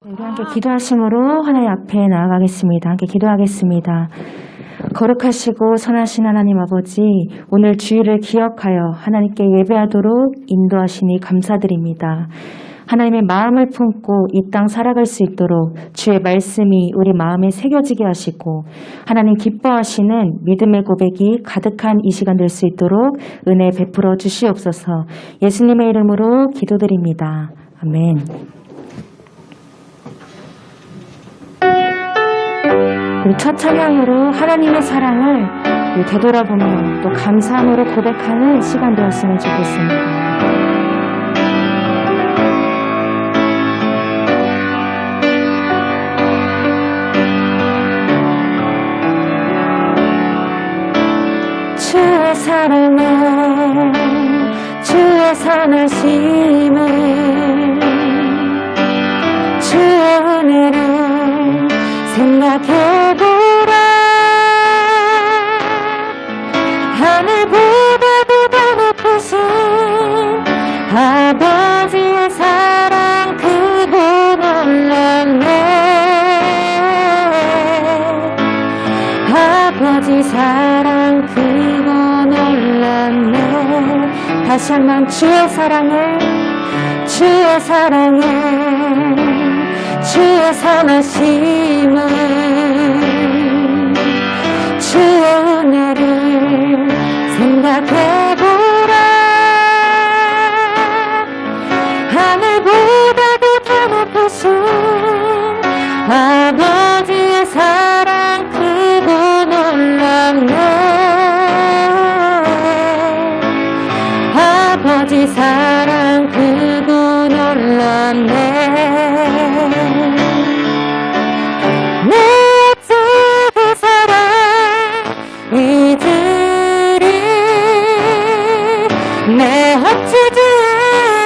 우리 함께 기도하심으로 하나님 앞에 나아가겠습니다. 함께 기도하겠습니다. 거룩하시고 선하신 하나님 아버지, 오늘 주일을 기억하여 하나님께 예배하도록 인도하시니 감사드립니다. 하나님의 마음을 품고 이 땅 살아갈 수 있도록 주의 말씀이 우리 마음에 새겨지게 하시고 하나님 기뻐하시는 믿음의 고백이 가득한 이 시간 될 수 있도록 은혜 베풀어 주시옵소서. 예수님의 이름으로 기도드립니다. 아멘. 우리 첫 찬양으로 하나님의 사랑을 되돌아보며 또 감사함으로 고백하는 시간 되었으면 좋겠습니다. 주의 사랑을, 주의 선하심을, 주의 은혜를 생각해보라. 하늘보다도 더 높으신 아버지의 사랑 크고 놀랍네. 아버지 사랑 크고 놀랍네. 다시 한번 주의 사랑을, 주의 사랑을, 주의 선하심을, 주의 은혜를 생각해보라. 하늘보다도 더 높으신 아버지의 사랑 크고 놀랍네. 아버지 사랑 크고 놀랍네. 내 어찌 그 사랑 이들이, 내 어찌 그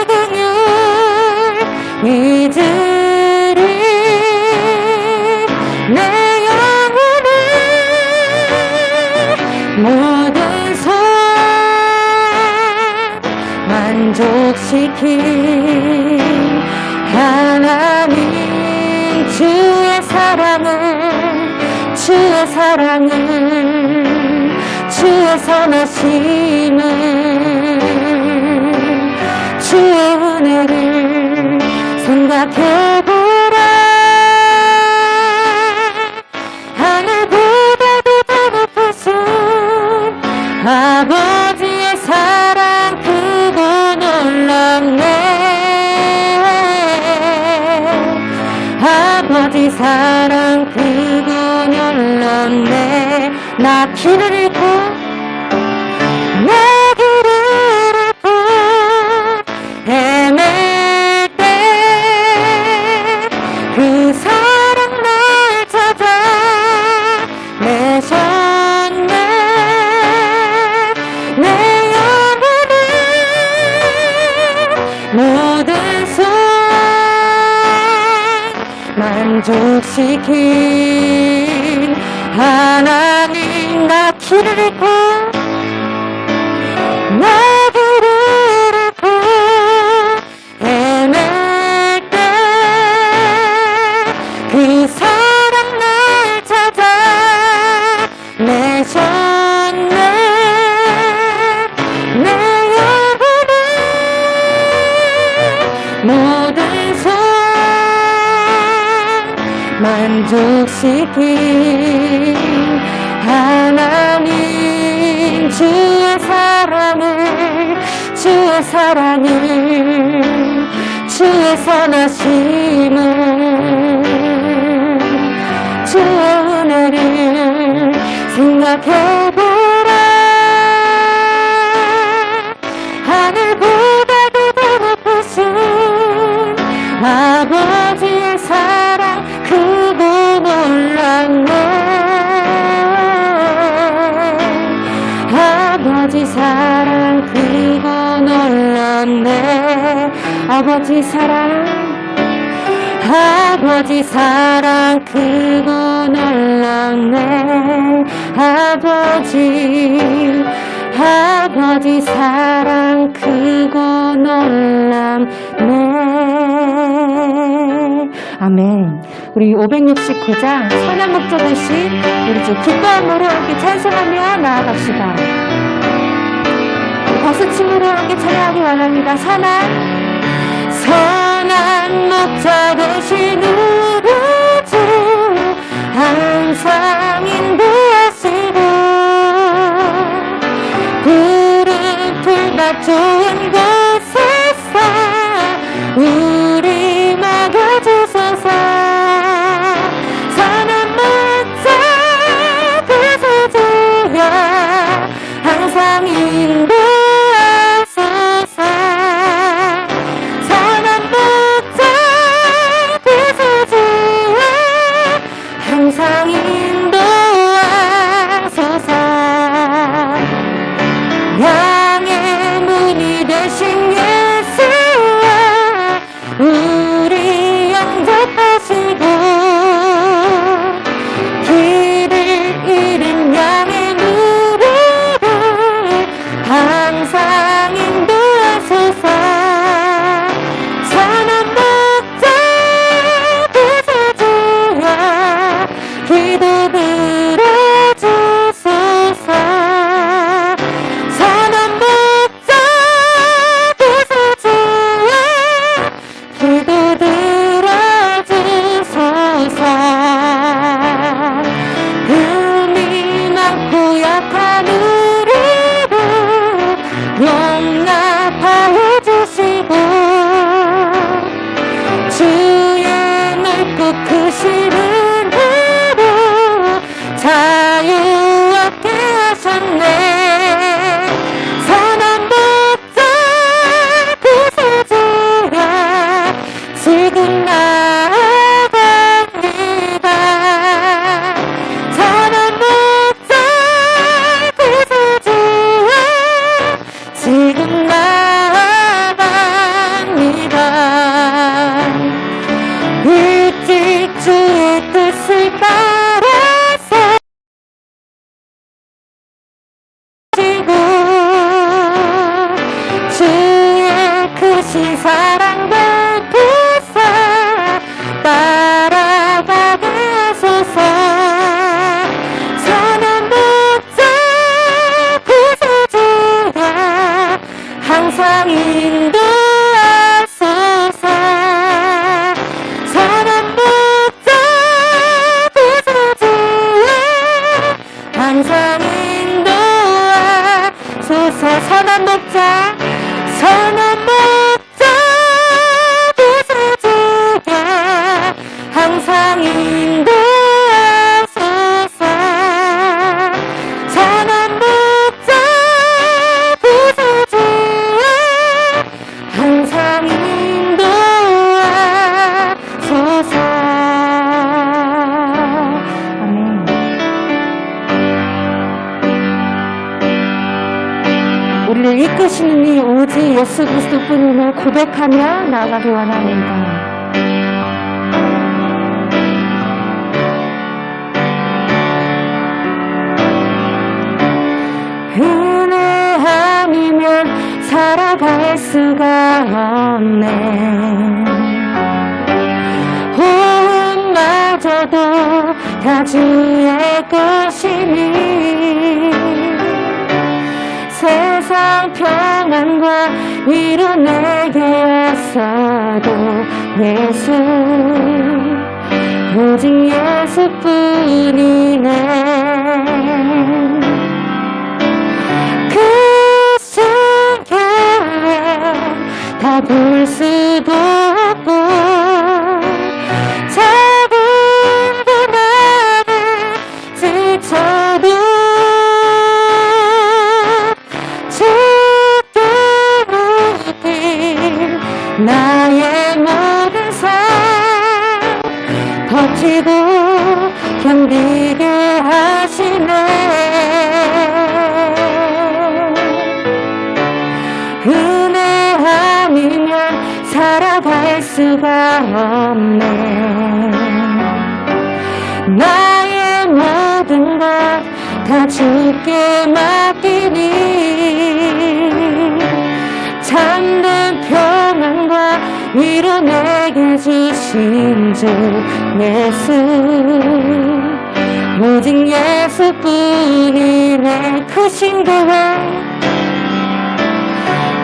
긍휼 이들이 내 영혼을 모든 소원 만족시킨 하나님. 주의 사랑을, 주의 사랑을, 주의 선하심을, 주의 은혜를 생각해보라. 하늘보다도 더 높으신 아버지의 사랑 크고 놀랍네. 아버지 사랑 크고 놀랍네. 나 길을 잃고, 내 길을 잃고 헤맬 때 그 사랑 날 찾아 내셨네. 내 영혼을 모든 만족시킨 하나님. 나 길을 잃고, 나 길을 잃고 헤맬 때 그 사랑 날 찾아 내셨네. 내 영혼을 모든 만족시킨 하나님. 주의 사랑을, 주의 사랑을, 주의 선하심을, 주의 은혜를 생각해보라. 하늘보다도 더 높으신 아버지의 사랑 크고 놀랍네. 아버지 사랑 크고 놀랍네. 아버지 사랑, 아버지 사랑 크고 놀랍네. 아버지 사랑 크고 놀랍네. 아멘. 아멘. 우리 569장 선한 목자되신 우리 주 기뻐함으로 함께 찬송하며 나아갑시다. 박수침으로 함께 찬양하기 원합니다. 선한 목자 되신 우리 주 항상 인도하시고 푸른 풀밭 좋은 곳에서 우리 막아주소서. 선한 목자 되소서 항상 인도하소서. 선한 목자 되소서 항상 인도하소서. 양의 문이 되신 예수여 우리 영접하시고 길을 잃은 양의 무리를 항상 인도하소서. 선한 목자 되소서 기도 들어주소서. 선한 목자 되소서 기도 들어주소서. 흠이 많고 약한 우리를 용납하여 주시고 주의 넓고 크신 은혜로 자유 얻게 하셨네. 선한 목자 되소서 지금 나아갑니다. 선한 목자 되소서 지금 나아갑니다. 일찍 주의 뜻을 따라서 주의 크신 사랑과 부사 따라가게 하소서. 선한 목자 되소서 항상 인도하소서. 선한 목자 되소서 항상 인도하소서. 선한 목자 되소서 항상 인도하소서. 선한 목자 되소서 항상 인도하소서. 아멘. 우리를 이끄시는 이 오직 예수 그리스도뿐임을 고백하며 나아가기 원합니다. 은혜 아니면 살아갈 수가 없네. 호흡마저도 다 주의 것이니 세상 평안과 위로 내게 왔어도 예수 오직 예수뿐이네. 그 순간에 다 볼 수도 없고 작은 고난에 지쳐도 죽게 묻힌 나의 모든 삶 버티고 견디게 하시네. 은혜 아니면 살아갈 수가 없네. 나의 모든 것 다 주께 맡기니 참된 평안과 위로 내게 주시 주신 주 예수 오직 예수뿐이 내 크신 교회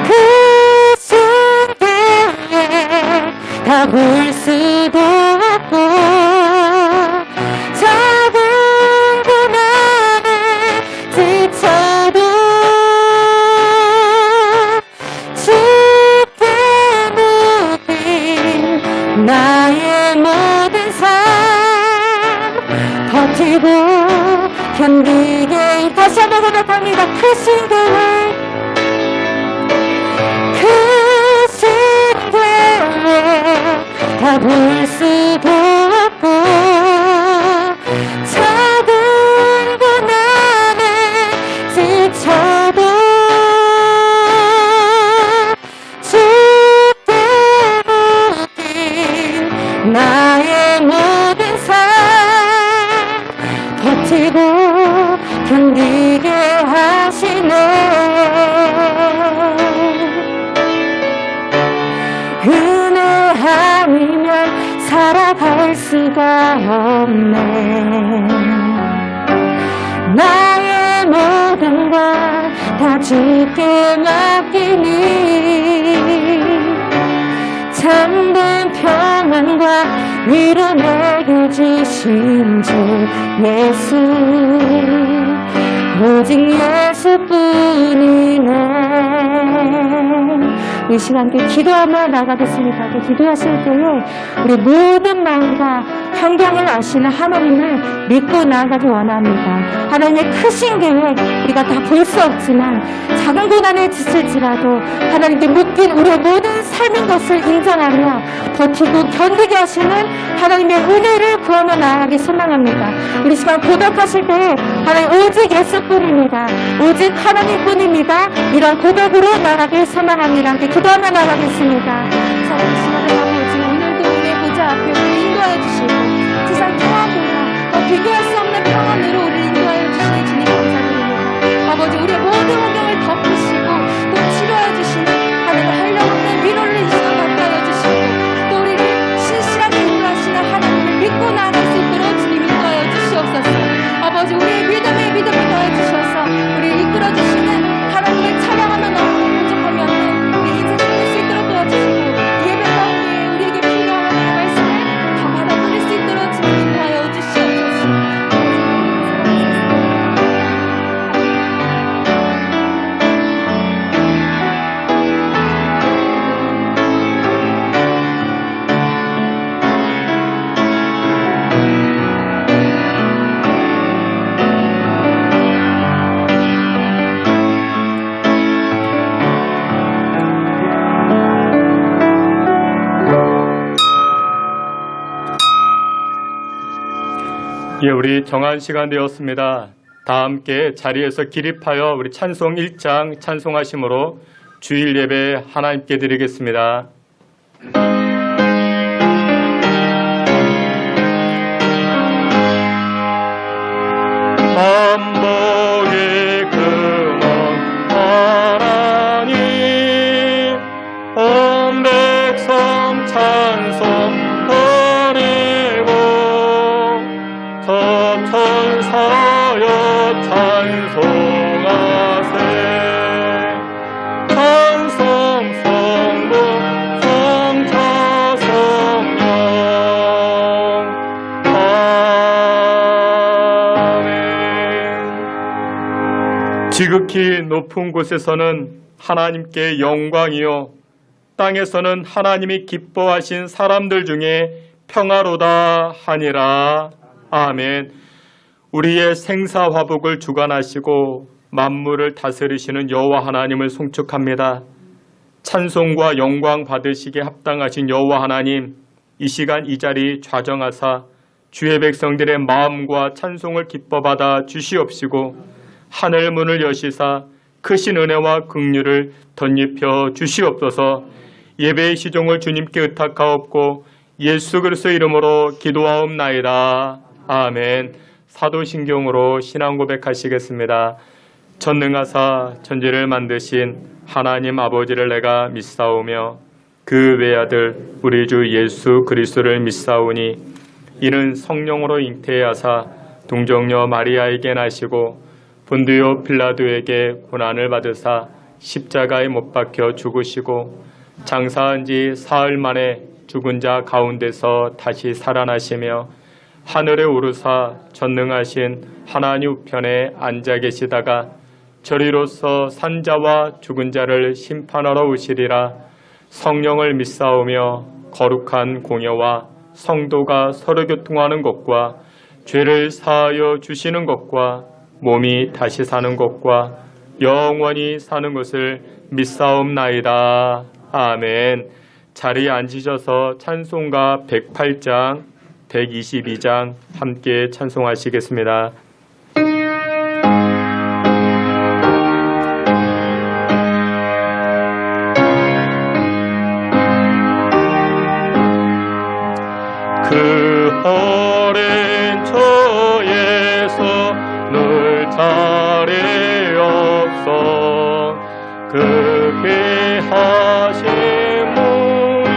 크신 교회 다 볼 수도 없고 작은 고난에 지쳐도 주께 묻힌 나의 모든 삶 버티고 견디게 다시 한번 고백합니다. 크신 교회 크신 교회 다 볼 수도 없고 작은 고난에 지쳐도 주께 묻힌 나의 모든 삶 버티고 견디게 하시네. 은혜 아니면 살아갈 수가 없네. 나의 모든 걸 다 주께 맡기니 참된 평안과 위로 내게 주신 주 예수 오직 예수뿐이네. 이 시간 함께 기도하며 나가겠습니다. 함께 기도하실 때에 우리 모든 마음과 환경을 아시는 하나님을 믿고 나아가기 원합니다. 하나님의 크신 계획 우리가 다 볼 수 없지만 작은 고난에 지칠지라도 하나님께 묶인 우리의 모든 삶인 것을 인정하며 버티고 견디게 하시는 하나님의 은혜를 구하며 나아가기 소망합니다. 우리 시간 고백하실 때에 하나님 오직 예수뿐입니다. 오직 하나님뿐입니다. 이런 고백으로 나아가길 소망합니다. 함께 기도하며 나가겠습니다. 사랑하시는 아버지 오늘도 우리의 보좌 앞에 우리 인도하여 주시고 세상 평안보다 비교할 수 없는 평안으로 우리를 인도하여 주시니 주님 감사드립니다. 아버지 우리의 모든 환경을 덮으시고 또 치료하여 주시는 하나님의 한량없는 위로를 이 시간 갖게 하여 주시고 또 우리를 신실하게 인도하시는 하나님을 믿고 나아갈 수 있도록 주님 인도하여 주시옵소서. 아버지 우리의 믿음을 더해 주셔서 우리를 이끌어 주시는 하나님을 찬양하며 너무 부족함이 없는 우리 인생을 할 수 있도록 도와주시고 예배 가운데 우리에게 필요한 하나님의 말씀을 다 받아들일 수 있도록 주님 인도하여 주시옵소서. 예, 우리 정한 시간 되었습니다. 다 함께 자리에서 기립하여 우리 찬송 1장 찬송하심으로 주일 예배 하나님께 드리겠습니다. 만복의 근원 하나님 온 백성 찬송 천사여 찬송하세 찬송 성부 성자 성령 아멘. 지극히 높은 곳에서는 하나님께 영광이요 땅에서는 하나님이 기뻐하신 사람들 중에 평화로다 하니라. 아멘. 우리의 생사화복을 주관하시고 만물을 다스리시는 여호와 하나님을 송축합니다. 찬송과 영광 받으시기에 합당하신 여호와 하나님, 이 시간 이 자리 좌정하사 주의 백성들의 마음과 찬송을 기뻐받아 주시옵시고 하늘 문을 여시사 크신 은혜와 긍휼을 덧입혀 주시옵소서. 예배의 시종을 주님께 의탁하옵고 예수 그리스도 이름으로 기도하옵나이다. 아멘. 사도신경으로 신앙 고백하시겠습니다. 전능하사 천지를 만드신 하나님 아버지를 내가 믿사오며 그 외아들 우리 주 예수 그리스도를 믿사오니 이는 성령으로 잉태하사 동정녀 마리아에게 나시고 본디오 빌라도에게 고난을 받으사 십자가에 못 박혀 죽으시고 장사한 지 사흘 만에 죽은 자 가운데서 다시 살아나시며 하늘에 오르사 전능하신 하나님 우편에 앉아 계시다가 저리로서 산자와 죽은 자를 심판하러 오시리라. 성령을 믿사오며 거룩한 공예와 성도가 서로 교통하는 것과 죄를 사하여 주시는 것과 몸이 다시 사는 것과 영원히 사는 것을 믿사옵나이다. 아멘. 자리에 앉으셔서 찬송가 108장, 122장 함께 찬송하시겠습니다. 그 오랜 처에서 늘 자리 없어 그 귀하신 몸이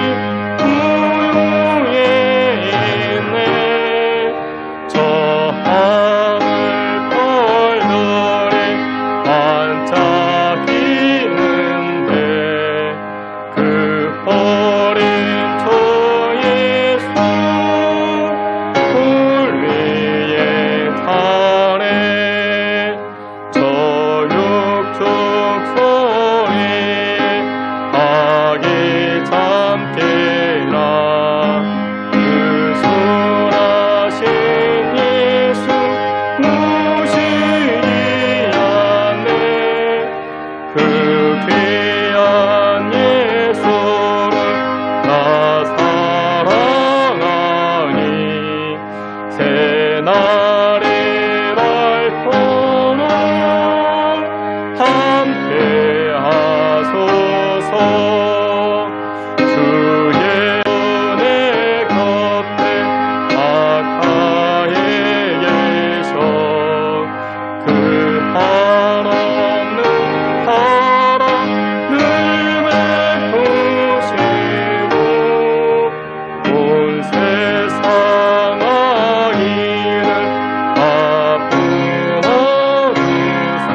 구유에 있네. 저 하늘 별들이 반짝이는데 그 오랜 처에서 물 위에 타네. 저 육축 소리에 아기 잠깨라. 그 순하신 예수 우시기 않네. 그 귀한 예수를 나 사랑하니 새날이랄 터는 함께 하소서. 주의 은혜 곁에 아카에 계셔 그 한없는 사랑을 베푸시고 온 세상 아이를 아픔하루사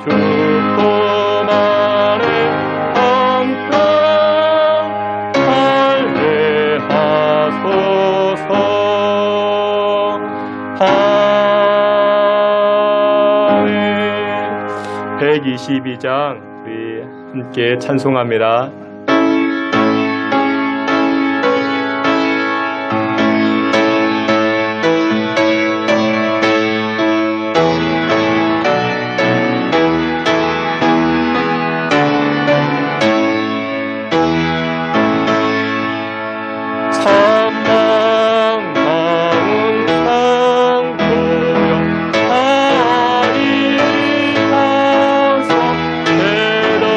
죽고 만에 함께 할례하소서. 아멘. 122장 우리 함께 찬송합니다. 천만 가운 상도여 아리가서 베들레헴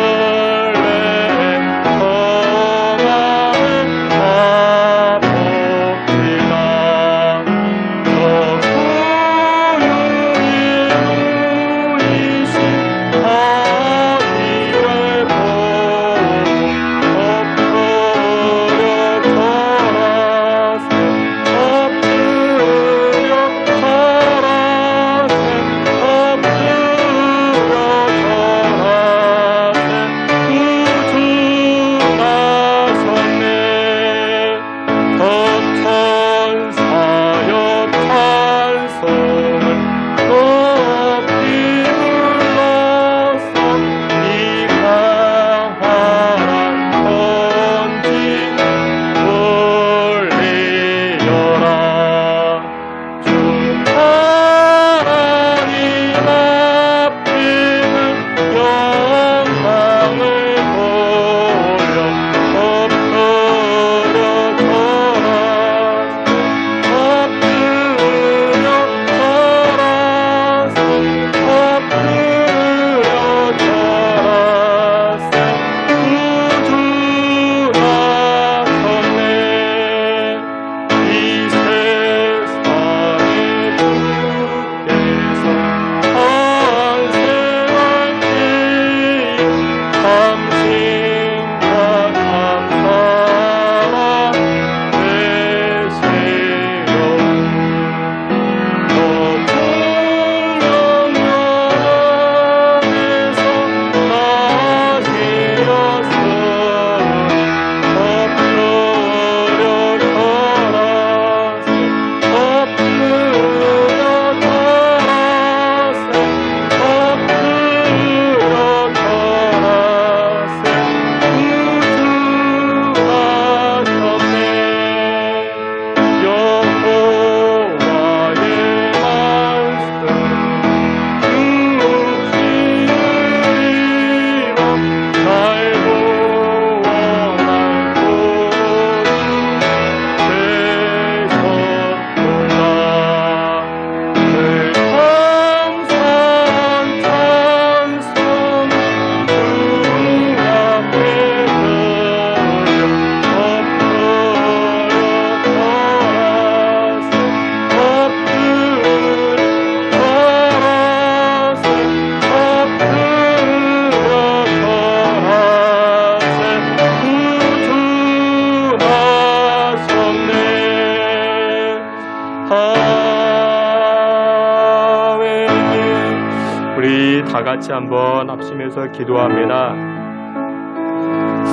우리 다 같이 한번 합심해서 기도합니다.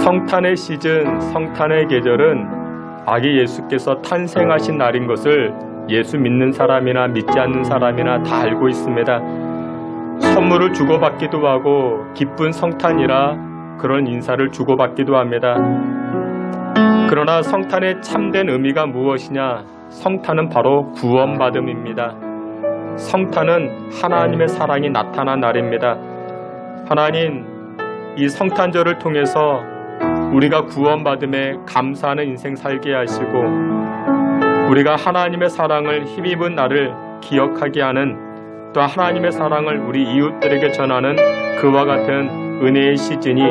성탄의 시즌, 성탄의 계절은 아기 예수께서 탄생하신 날인 것을 예수 믿는 사람이나 믿지 않는 사람이나 다 알고 있습니다. 선물을 주고받기도 하고 기쁜 성탄이라 그런 인사를 주고받기도 합니다. 그러나 성탄의 참된 의미가 무엇이냐? 성탄은 바로 구원받음입니다. 성탄은 하나님의 사랑이 나타난 날입니다. 하나님, 이 성탄절을 통해서 우리가 구원받음에 감사하는 인생 살게 하시고 우리가 하나님의 사랑을 힘입은 날을 기억하게 하는, 또 하나님의 사랑을 우리 이웃들에게 전하는 그와 같은 은혜의 시즌이,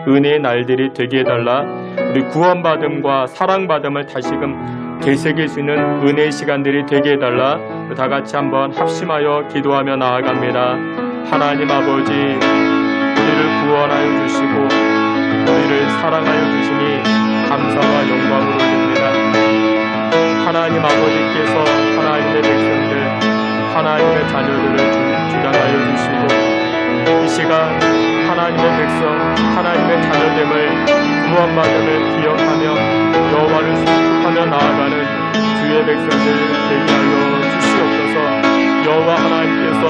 은혜의 날들이 되게 해달라. 우리 구원받음과 사랑받음을 다시금 되새길 수 있는 은혜의 시간들이 되게 해달라. 다 같이 한번 합심하여 기도하며 나아갑니다. 하나님 아버지, 우리를 구원하여 주시고 우리를 사랑하여 주시니 감사와 영광을 올립니다. 하나님 아버지께서 하나님의 백성들, 하나님의 자녀들을 주장하여 주시고 이 시간 하나님의 백성, 하나님의 자녀됨을, 구원받음을 기억하며 여호와를 수축하며 나아가는 주의 백성들 되게 하여 주시옵소서. 여호와 하나님께서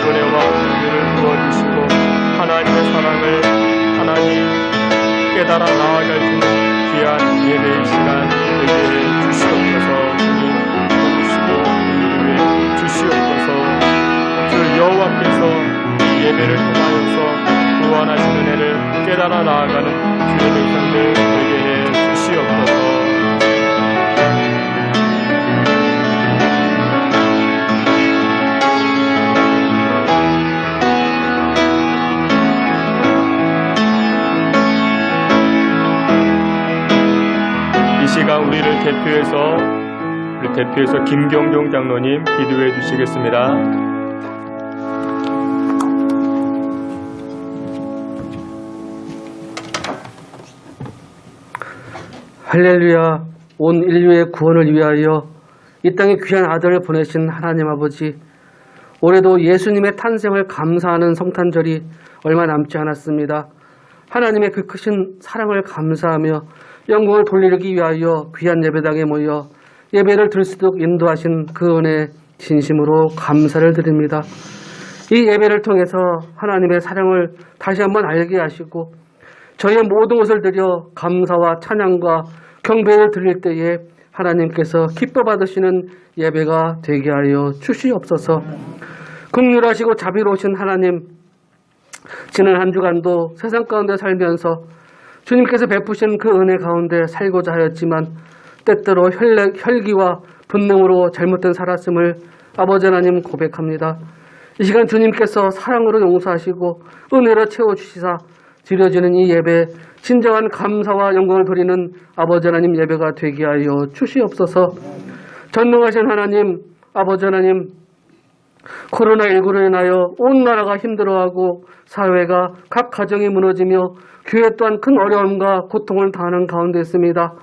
은혜와 긍휼을 부어주시고 하나님의 사랑을 하나님 깨달아 나아갈 수 있는 귀한 예배의 시간 되게 해 주시옵소서. 주님 도우시고 인도해 주시옵소서. 주 여호와께서 이 예배를 통하여서 구원하신 은혜를 깨달아 나아가는 주의 백성들 되게 해 주시옵소서. 이 시간 우리를 대표해서 김경종 장로님 기도해 주시겠습니다. 할렐루야. 온 인류의 구원을 위하여 이 땅에 귀한 아들을 보내신 하나님 아버지, 올해도 예수님의 탄생을 감사하는 성탄절이 얼마 남지 않았습니다. 하나님의 그 크신 사랑을 감사하며 영광을 돌리기 위하여 귀한 예배당에 모여 예배를 드릴 수 있도록 인도하신 그 은혜 진심으로 감사를 드립니다. 이 예배를 통해서 하나님의 사랑을 다시 한번 알게 하시고 저희의 모든 것을 드려 감사와 찬양과 경배를 드릴 때에 하나님께서 기뻐 받으시는 예배가 되게 하여 주시옵소서. 긍휼하시고 자비로우신 하나님, 지난 한 주간도 세상 가운데 살면서 주님께서 베푸신 그 은혜 가운데 살고자 하였지만 때때로 혈기와 본능으로 잘못된 살았음을 아버지 하나님 고백합니다. 이 시간 주님께서 사랑으로 용서하시고 은혜로 채워주시사 드려지는 이 예배, 진정한 감사와 영광을 드리는 아버지 하나님 예배가 되게 하여 주시옵소서. 전능하신 하나님, 아버지 하나님, 코로나19로 인하여 온 나라가 힘들어하고 사회가 각 가정이 무너지며 교회 또한 큰 어려움과 고통을 당하는 가운데 있습니다.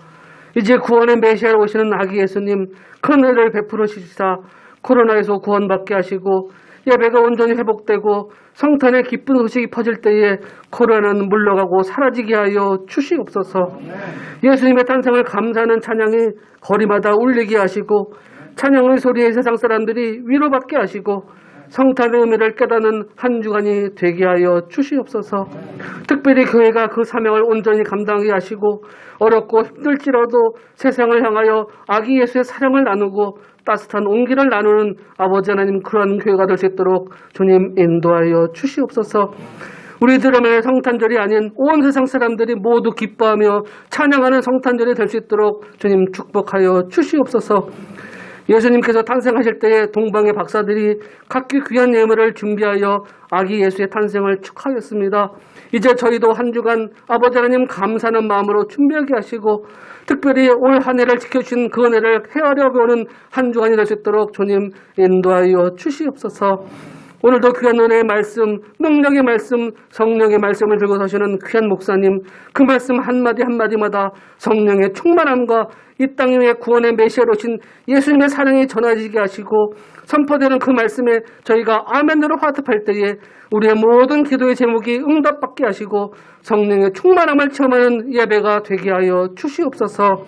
이제 구원의 메시아로 오시는 아기 예수님 큰 은혜를 베풀어 주시사 코로나에서 구원받게 하시고 예배가 온전히 회복되고 성탄의 기쁜 소식이 퍼질 때에 코로나는 물러가고 사라지게 하여 주시옵소서. 예수님의 탄생을 감사하는 찬양이 거리마다 울리게 하시고 찬양의 소리에 세상 사람들이 위로받게 하시고 성탄의 의미를 깨닫는 한 주간이 되게 하여 주시옵소서. 특별히 교회가 그 사명을 온전히 감당하게 하시고 어렵고 힘들지라도 세상을 향하여 아기 예수의 사랑을 나누고 따뜻한 온기를 나누는 아버지 하나님, 그러한 교회가 될 수 있도록 주님 인도하여 주시옵소서. 우리들의 성탄절이 아닌 온 세상 사람들이 모두 기뻐하며 찬양하는 성탄절이 될 수 있도록 주님 축복하여 주시옵소서. 예수님께서 탄생하실 때에 동방의 박사들이 각기 귀한 예물을 준비하여 아기 예수의 탄생을 축하하였습니다. 이제 저희도 한 주간 아버지 하나님 감사하는 마음으로 준비하게 하시고 특별히 올 한 해를 지켜주신 그 은혜를 헤아려 보는 한 주간이 될 수 있도록 주님 인도하여 주시옵소서. 오늘도 귀한 은혜의 말씀, 능력의 말씀, 성령의 말씀을 들고 서시는 귀한 목사님, 그 말씀 한마디 한마디마다 성령의 충만함과 이 땅 위에 구원의 메시아로 오신 예수님의 사랑이 전해지게 하시고 선포되는 그 말씀에 저희가 아멘으로 화답할 때에 우리의 모든 기도의 제목이 응답받게 하시고 성령의 충만함을 체험하는 예배가 되게 하여 주시옵소서.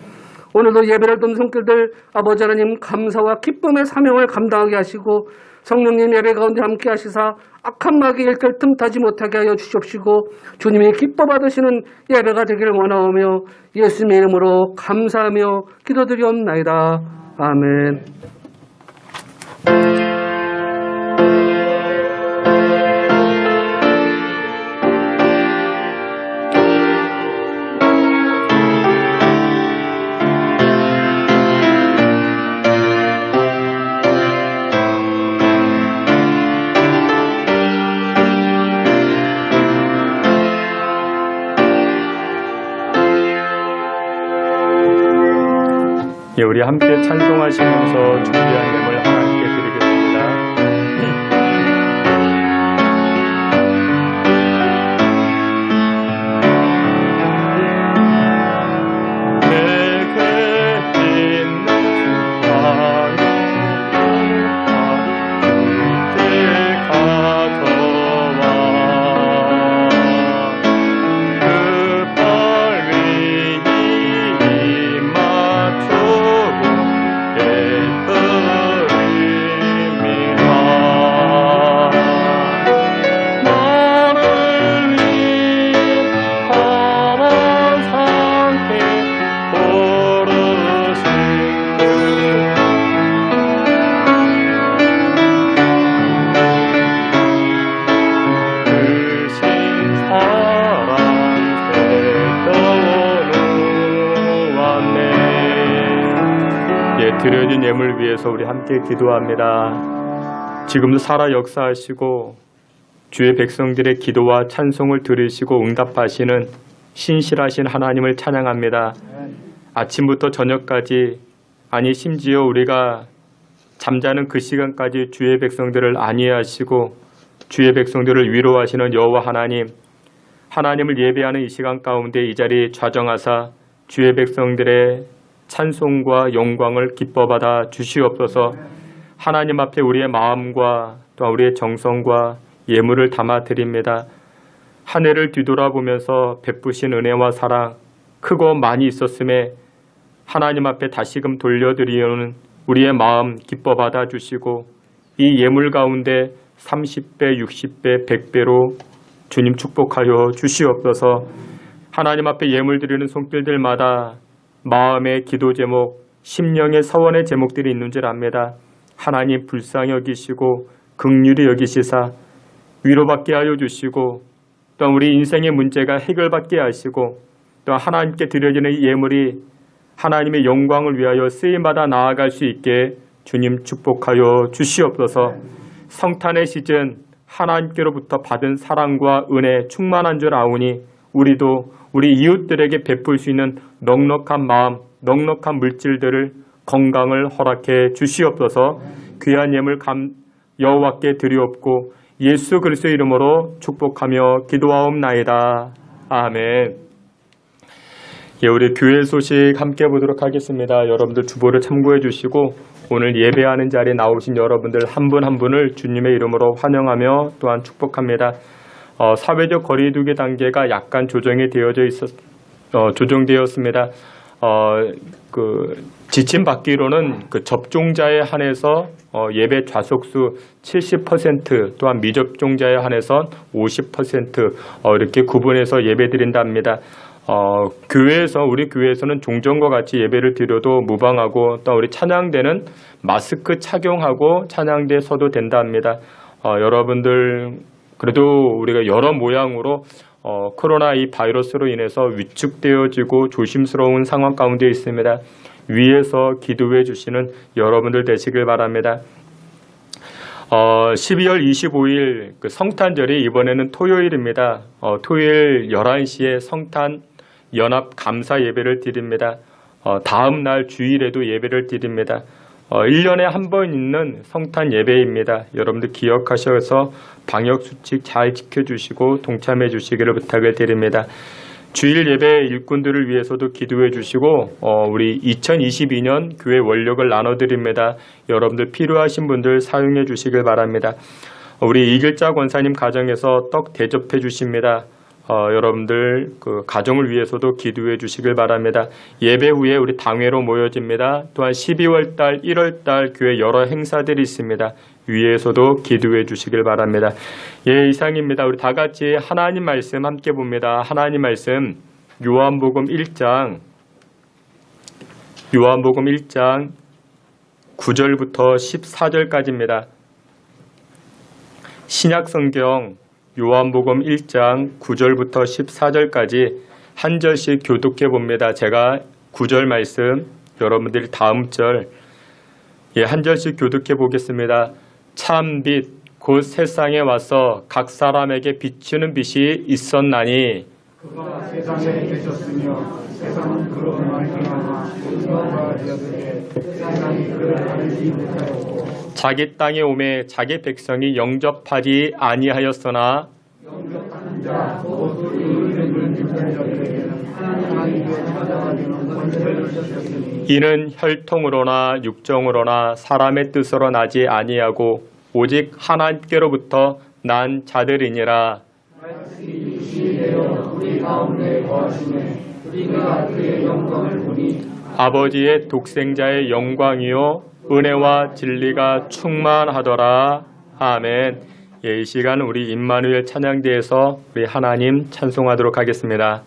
오늘도 예배를 든 손길들 아버지 하나님 감사와 기쁨의 사명을 감당하게 하시고 성령님 예배 가운데 함께 하시사 악한 마귀 일결 틈타지 못하게 하여 주시옵시고 주님이 기뻐 받으시는 예배가 되기를 원하오며 예수님의 이름으로 감사하며 기도드리옵나이다. 아멘. 예, 우리 함께 찬송하시면서 준비한 예물 하나님께 드리겠습니다. 드려진 예물 위해서 우리 함께 기도합니다. 지금도 살아 역사하시고 주의 백성들의 기도와 찬송을 들으시고 응답하시는 신실하신 하나님을 찬양합니다. 아침부터 저녁까지, 아니 심지어 우리가 잠자는 그 시간까지 주의 백성들을 안위하시고 주의 백성들을 위로하시는 여호와 하나님, 하나님을 예배하는 이 시간 가운데 이 자리 좌정하사 주의 백성들의 찬송과 영광을 기뻐받아 주시옵소서. 하나님 앞에 우리의 마음과 또 우리의 정성과 예물을 담아 드립니다. 한 해를 뒤돌아보면서 베푸신 은혜와 사랑 크고 많이 있었음에 하나님 앞에 다시금 돌려드리는 우리의 마음 기뻐받아 주시고 이 예물 가운데 30배, 60배, 100배로 주님 축복하여 주시옵소서. 하나님 앞에 예물 드리는 손길들마다 마음의 기도 제목, 심령의 서원의 제목들이 있는 줄 압니다. 하나님 불쌍히 여기시고 긍휼히 여기시사 위로받게 하여 주시고 또 우리 인생의 문제가 해결받게 하시고 또 하나님께 드려지는 이 예물이 하나님의 영광을 위하여 쓰임받아 나아갈 수 있게 주님 축복하여 주시옵소서. 성탄의 시즌 하나님께로부터 받은 사랑과 은혜 충만한 줄 아오니 우리도 우리 이웃들에게 베풀 수 있는 넉넉한 마음, 넉넉한 물질들을 건강을 허락해 주시옵소서. 귀한 예물 여호와께 드리옵고 예수 그리스도의 이름으로 축복하며 기도하옵나이다. 아멘. 예, 우리 교회 소식 함께 보도록 하겠습니다. 여러분들 주보를 참고해 주시고 오늘 예배하는 자리에 나오신 여러분들 한 분 한 분을 주님의 이름으로 환영하며 또한 축복합니다. 사회적 거리두기 단계가 약간 조정이 조정되었습니다. 지침 받기로는 접종자에 한해서 예배 좌석수 70% 또한 미접종자에 한해서 50% 이렇게 구분해서 예배 드린답니다. 우리 교회에서는 종전과 같이 예배를 드려도 무방하고 또 우리 찬양대는 마스크 착용하고 찬양대에 서도 된답니다. 여러분들 그래도 우리가 여러 모양으로 코로나 이 바이러스로 인해서 위축되어지고 조심스러운 상황 가운데 있습니다. 위에서 기도해 주시는 여러분들 되시길 바랍니다. 12월 25일 성탄절이 이번에는 토요일입니다. 토요일 11시에 성탄 연합 감사 예배를 드립니다. 다음 날 주일에도 예배를 드립니다. 1년에 한 번 있는 성탄 예배입니다. 여러분들 기억하셔서 방역수칙 잘 지켜주시고 동참해 주시기를 부탁을 드립니다. 주일 예배 일꾼들을 위해서도 기도해 주시고 우리 2022년 교회 원력을 나눠드립니다. 여러분들 필요하신 분들 사용해 주시길 바랍니다. 우리 이길자 권사님 가정에서 떡 대접해 주십니다. 여러분들 그 가정을 위해서도 기도해 주시길 바랍니다. 예배 후에 우리 당회로 모여집니다. 또한 12월 달, 1월 달 교회 여러 행사들이 있습니다. 위에서도 기도해 주시길 바랍니다. 예, 이상입니다. 우리 다 같이 하나님 말씀 함께 봅니다. 하나님 말씀 요한복음 1장 9절부터 14절까지입니다. 신약성경 요한복음 1장 9절부터 14절까지 한 절씩 교독해 봅니다. 제가 9절 말씀, 여러분들이 다음 절 한 절씩 교독해 보겠습니다. 참 빛, 곧 세상에 와서 각 사람에게 비추는 빛이 있었나니 그가 세상에 계셨으며 세상은 그로 말미암아 존귀가 되었으되 세상이 그를 알지 못하였고 자기 땅에 오매 자기 백성이 영접하지 아니하였으나 영접하는 자 곧 의인을 믿는 자들에게는 하나님의 찾아가기는 권세를 주셨으니 이는 혈통으로나 육정으로나 사람의 뜻으로 나지 아니하고 오직 하나님께로부터 난 자들이니라. 말씀이 시되어 우리 가운데 거하시네 우리가 그의 영광을 보니 아버지의 독생자의 영광이요 은혜와 진리가 충만하더라. 아멘. 예, 이 시간 우리 임마누엘 찬양대에서 우리 하나님 찬송하도록 하겠습니다.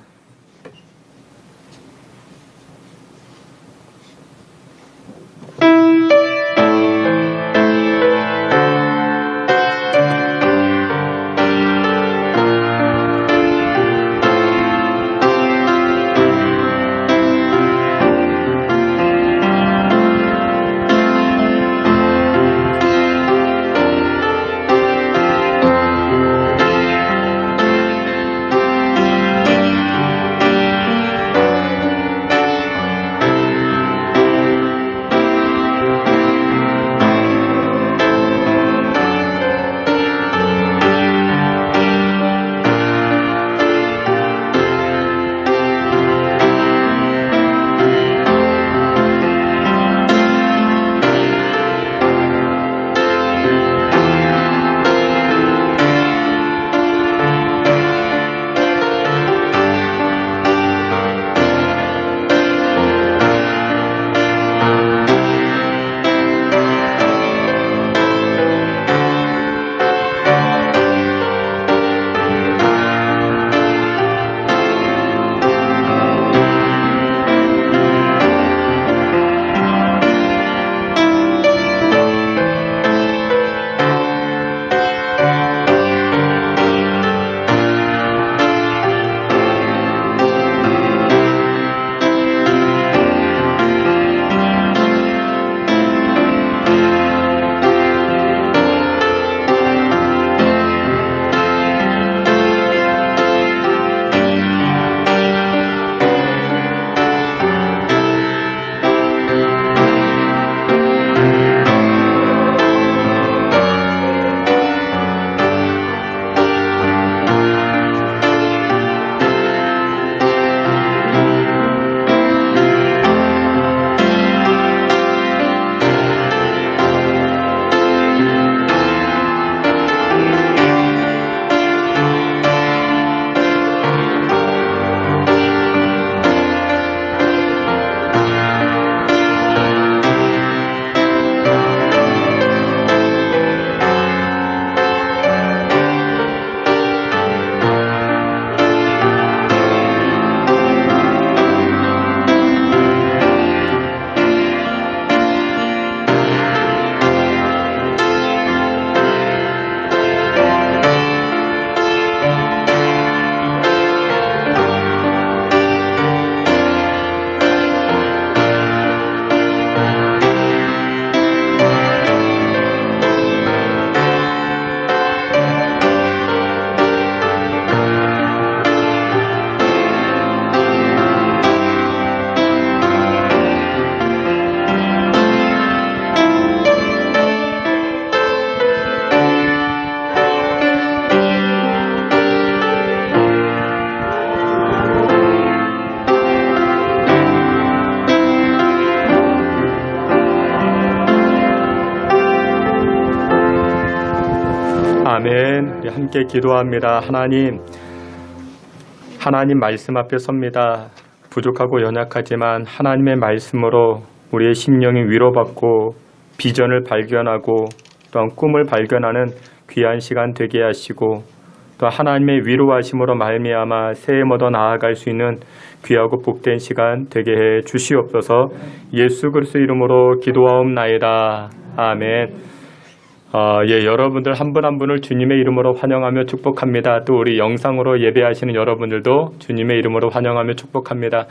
우리 함께 기도합니다. 하나님 말씀 앞에 섭니다. 부족하고 연약하지만 하나님의 말씀으로 우리의 심령이 위로받고 비전을 발견하고 또한 꿈을 발견하는 귀한 시간 되게 하시고 또 하나님의 위로하심으로 말미암아 새해 모더 나아갈 수 있는 귀하고 복된 시간 되게 해 주시옵소서. 예수 그리스도 이름으로 기도하옵나이다. 아멘. 여러분들 한 분 한 분을 주님의 이름으로 환영하며 축복합니다. 또 우리 영상으로 예배하시는 여러분들도 주님의 이름으로 환영하며 축복합니다.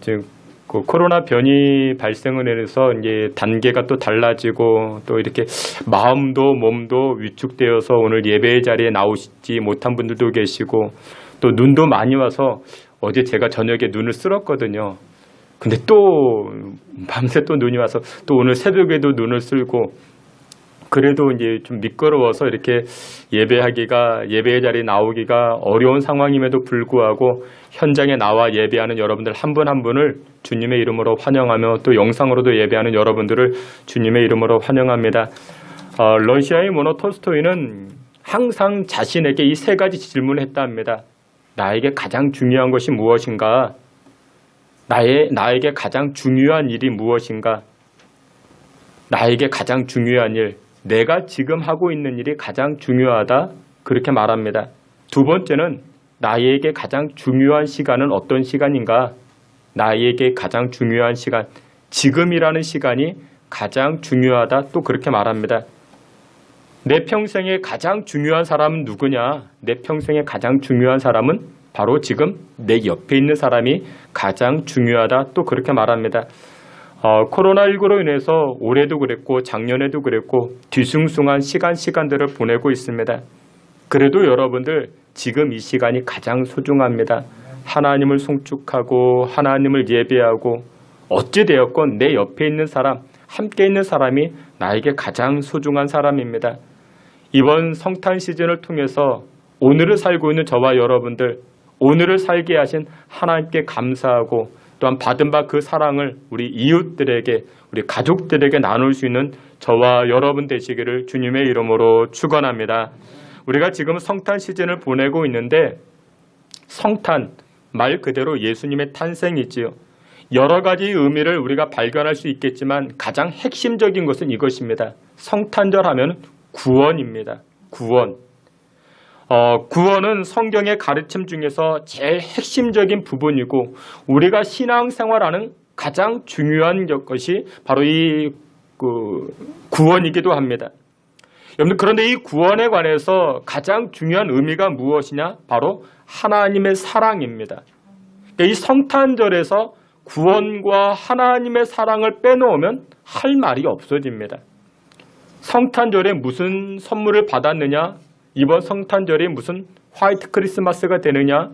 지금 코로나 변이 발생을 해서 이제 단계가 또 달라지고 또 이렇게 마음도 몸도 위축되어서 오늘 예배의 자리에 나오시지 못한 분들도 계시고 또 눈도 많이 와서 어제 제가 저녁에 눈을 쓸었거든요. 근데 또 밤새 또 눈이 와서 또 오늘 새벽에도 눈을 쓸고 그래도 이제 좀 미끄러워서 이렇게 예배의 자리에 나오기가 어려운 상황임에도 불구하고 현장에 나와 예배하는 여러분들 한 분 한 분을 주님의 이름으로 환영하며 또 영상으로도 예배하는 여러분들을 주님의 이름으로 환영합니다. 러시아의 모노 톨스토이는 항상 자신에게 이 세 가지 질문을 했다 합니다. 나에게 가장 중요한 것이 무엇인가? 나에게 가장 중요한 일이 무엇인가? 나에게 가장 중요한 일, 내가 지금 하고 있는 일이 가장 중요하다. 그렇게 말합니다. 두 번째는 나에게 가장 중요한 시간은 어떤 시간인가? 나에게 가장 중요한 시간, 지금이라는 시간이 가장 중요하다. 또 그렇게 말합니다. 내 평생에 가장 중요한 사람은 누구냐? 내 평생에 가장 중요한 사람은 바로 지금 내 옆에 있는 사람이 가장 중요하다. 또 그렇게 말합니다. 코로나19로 인해서 올해도 그랬고 작년에도 그랬고 뒤숭숭한 시간들을 보내고 있습니다. 그래도 여러분들 지금 이 시간이 가장 소중합니다. 하나님을 송축하고 하나님을 예배하고 어찌되었건 내 옆에 있는 사람, 함께 있는 사람이 나에게 가장 소중한 사람입니다. 이번 성탄 시즌을 통해서 오늘을 살고 있는 저와 여러분들, 오늘을 살게 하신 하나님께 감사하고 또한 받은 바 그 사랑을 우리 이웃들에게, 우리 가족들에게 나눌 수 있는 저와 여러분 되시기를 주님의 이름으로 축원합니다. 우리가 지금 성탄 시즌을 보내고 있는데 성탄, 말 그대로 예수님의 탄생이지요. 여러 가지 의미를 우리가 발견할 수 있겠지만 가장 핵심적인 것은 이것입니다. 성탄절 하면 구원입니다. 구원. 구원은 성경의 가르침 중에서 제일 핵심적인 부분이고 우리가 신앙생활하는 가장 중요한 것이 바로 이 구원이기도 합니다. 여러분, 그런데 이 구원에 관해서 가장 중요한 의미가 무엇이냐? 바로 하나님의 사랑입니다. 그러니까 이 성탄절에서 구원과 하나님의 사랑을 빼놓으면 할 말이 없어집니다. 성탄절에 무슨 선물을 받았느냐? 이번 성탄절이 무슨 화이트 크리스마스가 되느냐?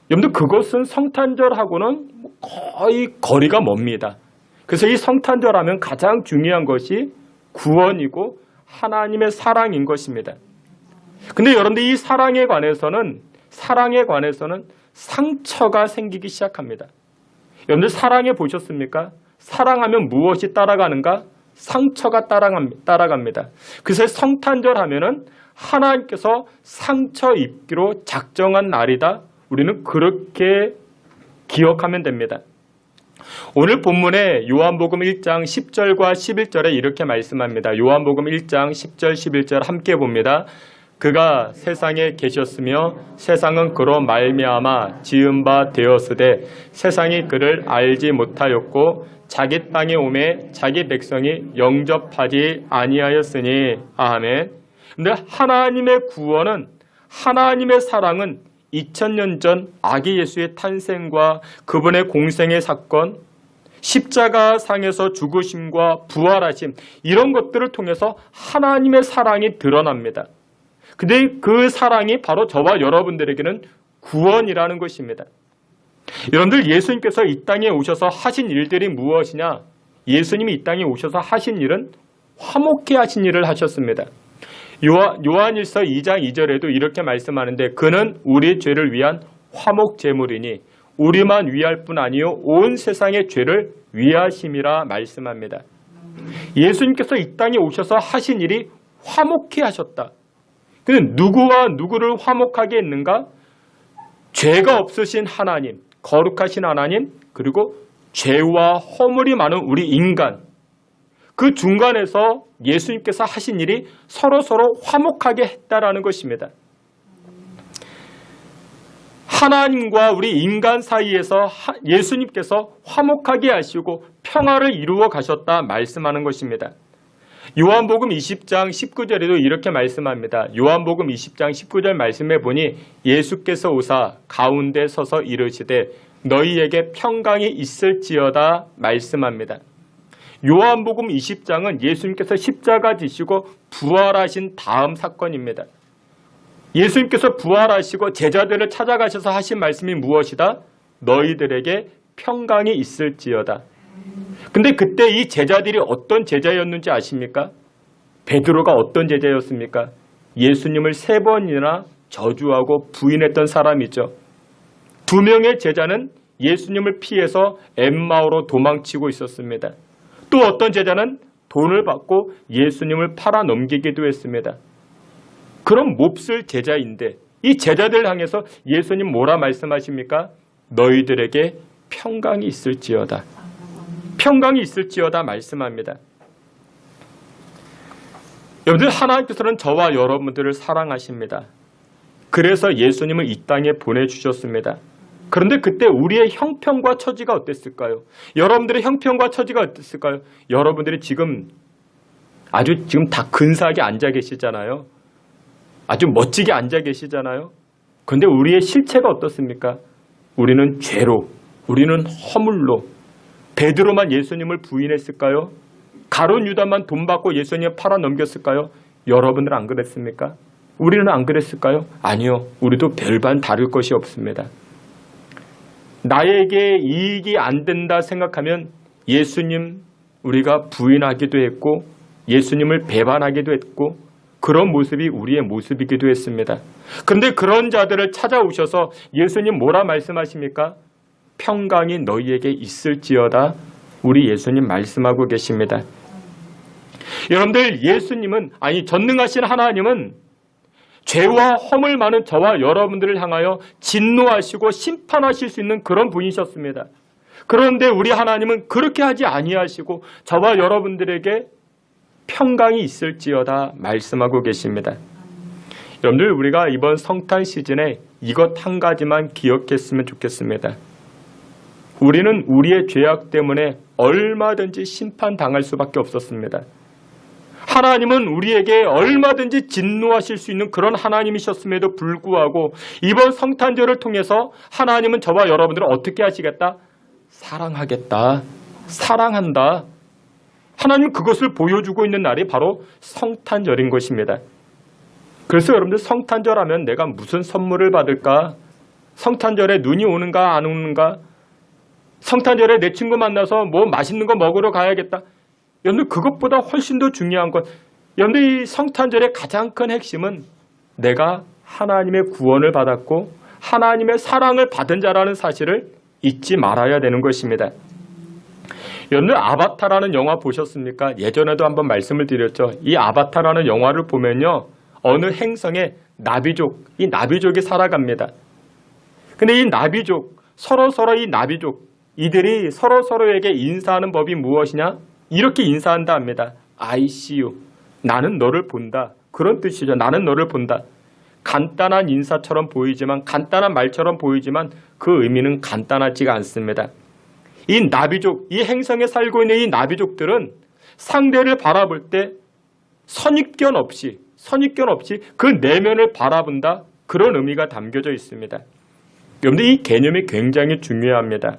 여러분들 그것은 성탄절하고는 거의 거리가 멉니다. 그래서 이 성탄절 하면 가장 중요한 것이 구원이고 하나님의 사랑인 것입니다. 근데 여러분들 이 사랑에 관해서는 상처가 생기기 시작합니다. 여러분들 사랑해 보셨습니까? 사랑하면 무엇이 따라가는가? 상처가 따라갑니다. 그래서 성탄절 하면은 하나님께서 상처 입기로 작정한 날이다. 우리는 그렇게 기억하면 됩니다. 오늘 본문에 요한복음 1장 10절과 11절에 이렇게 말씀합니다. 요한복음 1장 10절 11절 함께 봅니다. 그가 세상에 계셨으며 세상은 그로 말미암아 지은 바 되었으되 세상이 그를 알지 못하였고 자기 땅에 오매 자기 백성이 영접하지 아니하였으니. 아멘. 근데 하나님의 구원은, 하나님의 사랑은 2000년 전 아기 예수의 탄생과 그분의 공생의 사건, 십자가 상에서 죽으심과 부활하심, 이런 것들을 통해서 하나님의 사랑이 드러납니다. 근데 그 사랑이 바로 저와 여러분들에게는 구원이라는 것입니다. 여러분들, 예수님께서 이 땅에 오셔서 하신 일들이 무엇이냐? 예수님이 이 땅에 오셔서 하신 일은 화목케 하신 일을 하셨습니다. 요한일서 2장 2절에도 이렇게 말씀하는데 그는 우리 죄를 위한 화목 제물이니 우리만 위할 뿐 아니요 온 세상의 죄를 위하심이라 말씀합니다. 예수님께서 이 땅에 오셔서 하신 일이 화목케 하셨다. 근데 누구와 누구를 화목하게 했는가? 죄가 없으신 하나님, 거룩하신 하나님, 그리고 죄와 허물이 많은 우리 인간, 그 중간에서 예수님께서 하신 일이 서로서로 화목하게 했다라는 것입니다. 하나님과 우리 인간 사이에서 예수님께서 화목하게 하시고 평화를 이루어 가셨다 말씀하는 것입니다. 요한복음 20장 19절에도 이렇게 말씀합니다. 요한복음 20장 19절 말씀해 보니 예수께서 오사 가운데 서서 이르시되 너희에게 평강이 있을지어다 말씀합니다. 요한복음 20장은 예수님께서 십자가 지시고 부활하신 다음 사건입니다. 예수님께서 부활하시고 제자들을 찾아가셔서 하신 말씀이 무엇이다? 너희들에게 평강이 있을지어다. 근데 그때 이 제자들이 어떤 제자였는지 아십니까? 베드로가 어떤 제자였습니까? 예수님을 3번이나 저주하고 부인했던 사람이죠. 2명의 제자는 예수님을 피해서 엠마오로 도망치고 있었습니다. 또 어떤 제자는 돈을 받고 예수님을 팔아 넘기기도 했습니다. 그런 몹쓸 제자인데 이 제자들 향해서 예수님 뭐라 말씀하십니까? 너희들에게 평강이 있을지어다. 평강이 있을지어다 말씀합니다. 여러분들, 하나님께서는 저와 여러분들을 사랑하십니다. 그래서 예수님을 이 땅에 보내주셨습니다. 그런데 그때 우리의 형편과 처지가 어땠을까요? 여러분들의 형편과 처지가 어땠을까요? 여러분들이 지금 다 근사하게 앉아 계시잖아요. 아주 멋지게 앉아 계시잖아요. 그런데 우리의 실체가 어떻습니까? 우리는 죄로, 우리는 허물로. 베드로만 예수님을 부인했을까요? 가룟 유다만 돈 받고 예수님을 팔아 넘겼을까요? 여러분들은 안 그랬습니까? 우리는 안 그랬을까요? 아니요. 우리도 별반 다를 것이 없습니다. 나에게 이익이 안 된다 생각하면 예수님 우리가 부인하기도 했고 예수님을 배반하기도 했고 그런 모습이 우리의 모습이기도 했습니다. 그런데 그런 자들을 찾아오셔서 예수님 뭐라 말씀하십니까? 평강이 너희에게 있을지어다. 우리 예수님 말씀하고 계십니다. 여러분들, 전능하신 하나님은 죄와 허물 많은 저와 여러분들을 향하여 진노하시고 심판하실 수 있는 그런 분이셨습니다. 그런데 우리 하나님은 그렇게 하지 아니하시고 저와 여러분들에게 평강이 있을지어다 말씀하고 계십니다. 여러분들, 우리가 이번 성탄 시즌에 이것 한 가지만 기억했으면 좋겠습니다. 우리는 우리의 죄악 때문에 얼마든지 심판당할 수밖에 없었습니다. 하나님은 우리에게 얼마든지 진노하실 수 있는 그런 하나님이셨음에도 불구하고 이번 성탄절을 통해서 하나님은 저와 여러분들을 어떻게 하시겠다? 사랑하겠다. 사랑한다. 하나님은 그것을 보여주고 있는 날이 바로 성탄절인 것입니다. 그래서 여러분들, 성탄절 하면 내가 무슨 선물을 받을까? 성탄절에 눈이 오는가 안 오는가? 성탄절에 내 친구 만나서 뭐 맛있는 거 먹으러 가야겠다. 여러분들, 그것보다 훨씬 더 중요한 것, 여러분들, 이 성탄절의 가장 큰 핵심은 내가 하나님의 구원을 받았고 하나님의 사랑을 받은 자라는 사실을 잊지 말아야 되는 것입니다. 여러분들, 아바타라는 영화 보셨습니까? 예전에도 한번 말씀을 드렸죠. 이 아바타라는 영화를 보면요, 어느 행성에 이 나비족이 살아갑니다. 근데 이 나비족, 서로 이 나비족, 이들이 서로에게 인사하는 법이 무엇이냐? 이렇게 인사한다 합니다. I see you. 나는 너를 본다. 그런 뜻이죠. 나는 너를 본다. 간단한 인사처럼 보이지만, 간단한 말처럼 보이지만 그 의미는 간단하지가 않습니다. 이 나비족, 이 행성에 살고 있는 이 나비족들은 상대를 바라볼 때 선입견 없이 그 내면을 바라본다. 그런 의미가 담겨져 있습니다. 여러분들, 이 개념이 굉장히 중요합니다.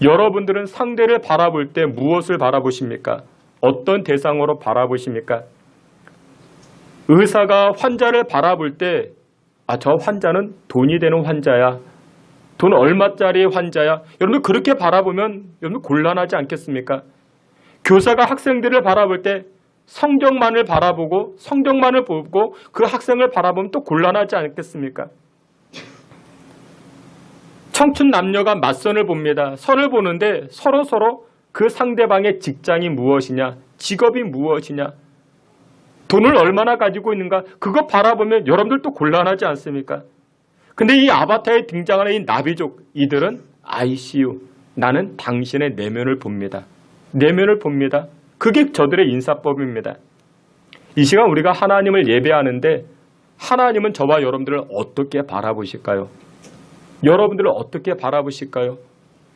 여러분들은 상대를 바라볼 때 무엇을 바라보십니까? 어떤 대상으로 바라보십니까? 의사가 환자를 바라볼 때 저 환자는 돈이 되는 환자야. 돈 얼마짜리 환자야. 여러분, 그렇게 바라보면 여러분 곤란하지 않겠습니까? 교사가 학생들을 바라볼 때 성적만을 보고 그 학생을 바라보면 또 곤란하지 않겠습니까? 청춘 남녀가 맞선을 봅니다. 선을 보는데 서로 그 상대방의 직장이 무엇이냐, 직업이 무엇이냐, 돈을 얼마나 가지고 있는가 그거 바라보면 여러분들도 곤란하지 않습니까? 근데 이 아바타에 등장하는 이 나비족 이들은 ICU 나는 당신의 내면을 봅니다. 내면을 봅니다. 그게 저들의 인사법입니다. 이 시간 우리가 하나님을 예배하는데 하나님은 저와 여러분들을 어떻게 바라보실까요? 여러분들을 어떻게 바라보실까요?